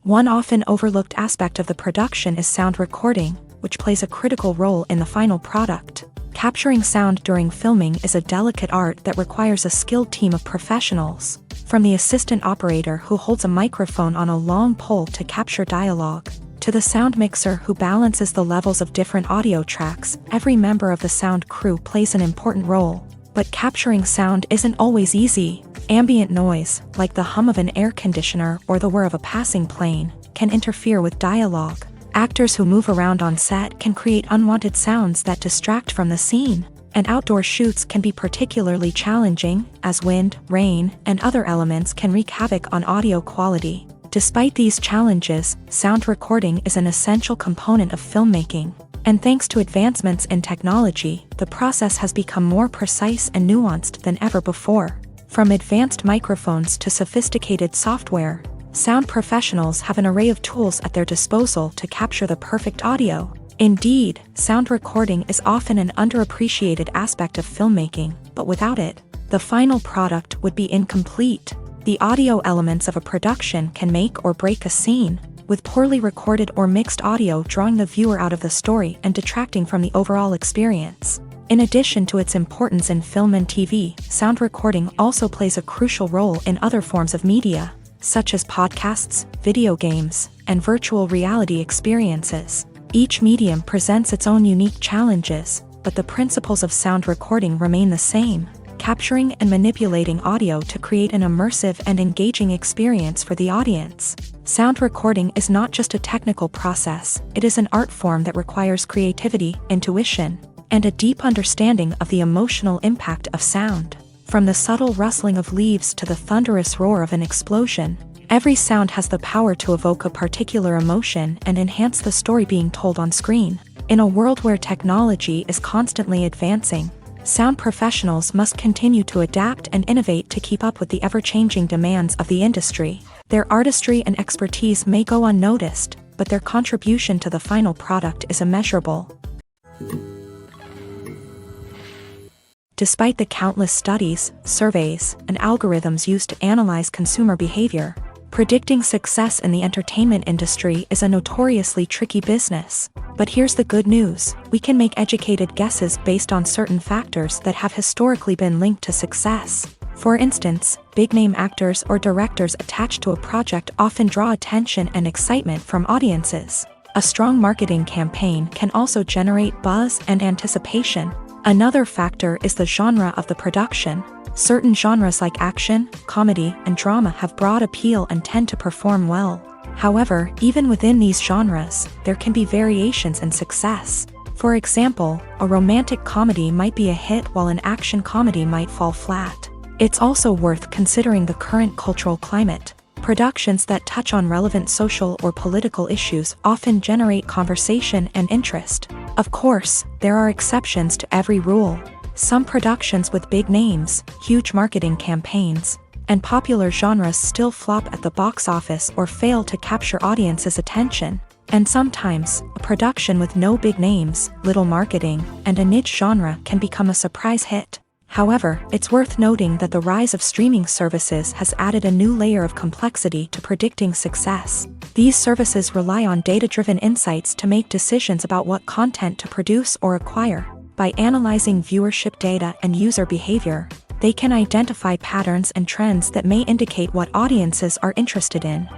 One often overlooked aspect of the production is sound recording, which plays a critical role in the final product. Capturing sound during filming is a delicate art that requires a skilled team of professionals, from the assistant operator who holds a microphone on a long pole to capture dialogue, to the sound mixer who balances the levels of different audio tracks. Every member of the sound crew plays an important role. But capturing sound isn't always easy. Ambient noise, like the hum of an air conditioner or the whir of a passing plane, can interfere with dialogue. Actors who move around on set can create unwanted sounds that distract from the scene. And outdoor shoots can be particularly challenging, as wind, rain, and other elements can wreak havoc on audio quality. Despite these challenges, sound recording is an essential component of filmmaking. And thanks to advancements in technology, the process has become more precise and nuanced than ever before. From advanced microphones to sophisticated software, sound professionals have an array of tools at their disposal to capture the perfect audio. Indeed, sound recording is often an underappreciated aspect of filmmaking, but without it, the final product would be incomplete. The audio elements of a production can make or break a scene, with poorly recorded or mixed audio drawing the viewer out of the story and detracting from the overall experience. In addition to its importance in film and TV, sound recording also plays a crucial role in other forms of media, such as podcasts, video games, and virtual reality experiences. Each medium presents its own unique challenges, but the principles of sound recording remain the same: capturing and manipulating audio to create an immersive and engaging experience for the audience. Sound recording is not just a technical process, it is an art form that requires creativity, intuition, and a deep understanding of the emotional impact of sound. From the subtle rustling of leaves to the thunderous roar of an explosion, every sound has the power to evoke a particular emotion and enhance the story being told on screen. In a world where technology is constantly advancing, sound professionals must continue to adapt and innovate to keep up with the ever-changing demands of the industry. Their artistry and expertise may go unnoticed, but their contribution to the final product is immeasurable. Despite the countless studies, surveys, and algorithms used to analyze consumer behavior, predicting success in the entertainment industry is a notoriously tricky business. But here's the good news: we can make educated guesses based on certain factors that have historically been linked to success. For instance, big-name actors or directors attached to a project often draw attention and excitement from audiences. A strong marketing campaign can also generate buzz and anticipation, Another factor is the genre of the production. Certain genres like action, comedy, and drama have broad appeal and tend to perform well. However, even within these genres, there can be variations in success. For example, a romantic comedy might be a hit while an action comedy might fall flat. It's also worth considering the current cultural climate. Productions that touch on relevant social or political issues often generate conversation and interest. Of course, there are exceptions to every rule. Some productions with big names, huge marketing campaigns, and popular genres still flop at the box office or fail to capture audiences' attention. And sometimes, a production with no big names, little marketing, and a niche genre can become a surprise hit. However, it's worth noting that the rise of streaming services has added a new layer of complexity to predicting success. These services rely on data-driven insights to make decisions about what content to produce or acquire. By analyzing viewership data and user behavior, they can identify patterns and trends that may indicate what audiences are interested in.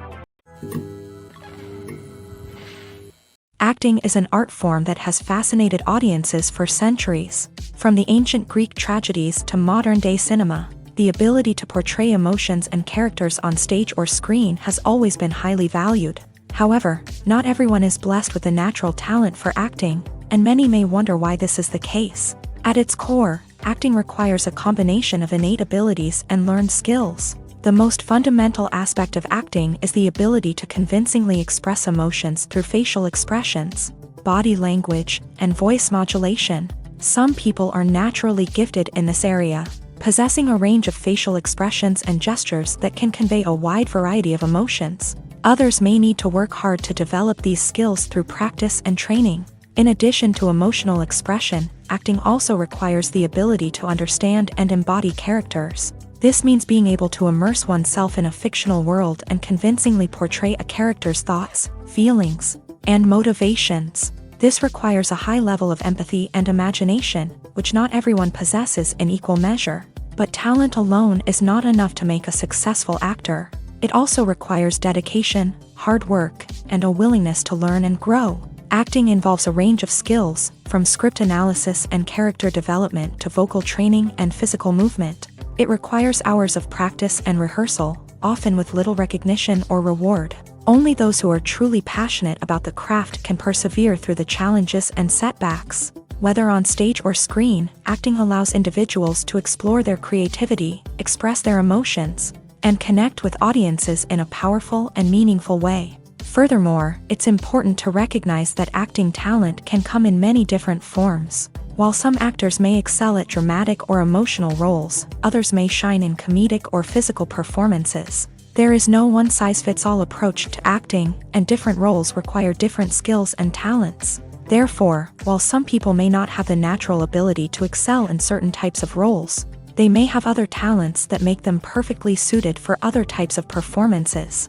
Acting is an art form that has fascinated audiences for centuries. From the ancient Greek tragedies to modern-day cinema, the ability to portray emotions and characters on stage or screen has always been highly valued. However, not everyone is blessed with a natural talent for acting, and many may wonder why this is the case. At its core, acting requires a combination of innate abilities and learned skills. The most fundamental aspect of acting is the ability to convincingly express emotions through facial expressions, body language, and voice modulation. Some people are naturally gifted in this area, possessing a range of facial expressions and gestures that can convey a wide variety of emotions. Others may need to work hard to develop these skills through practice and training. In addition to emotional expression, acting also requires the ability to understand and embody characters. This means being able to immerse oneself in a fictional world and convincingly portray a character's thoughts, feelings, and motivations. This requires a high level of empathy and imagination, which not everyone possesses in equal measure. But talent alone is not enough to make a successful actor. It also requires dedication, hard work, and a willingness to learn and grow. Acting involves a range of skills, from script analysis and character development to vocal training and physical movement. It requires hours of practice and rehearsal, often with little recognition or reward. Only those who are truly passionate about the craft can persevere through the challenges and setbacks. Whether on stage or screen, acting allows individuals to explore their creativity, express their emotions, and connect with audiences in a powerful and meaningful way. Furthermore, it's important to recognize that acting talent can come in many different forms. While some actors may excel at dramatic or emotional roles, others may shine in comedic or physical performances. There is no one-size-fits-all approach to acting, and different roles require different skills and talents. Therefore, while some people may not have the natural ability to excel in certain types of roles, they may have other talents that make them perfectly suited for other types of performances.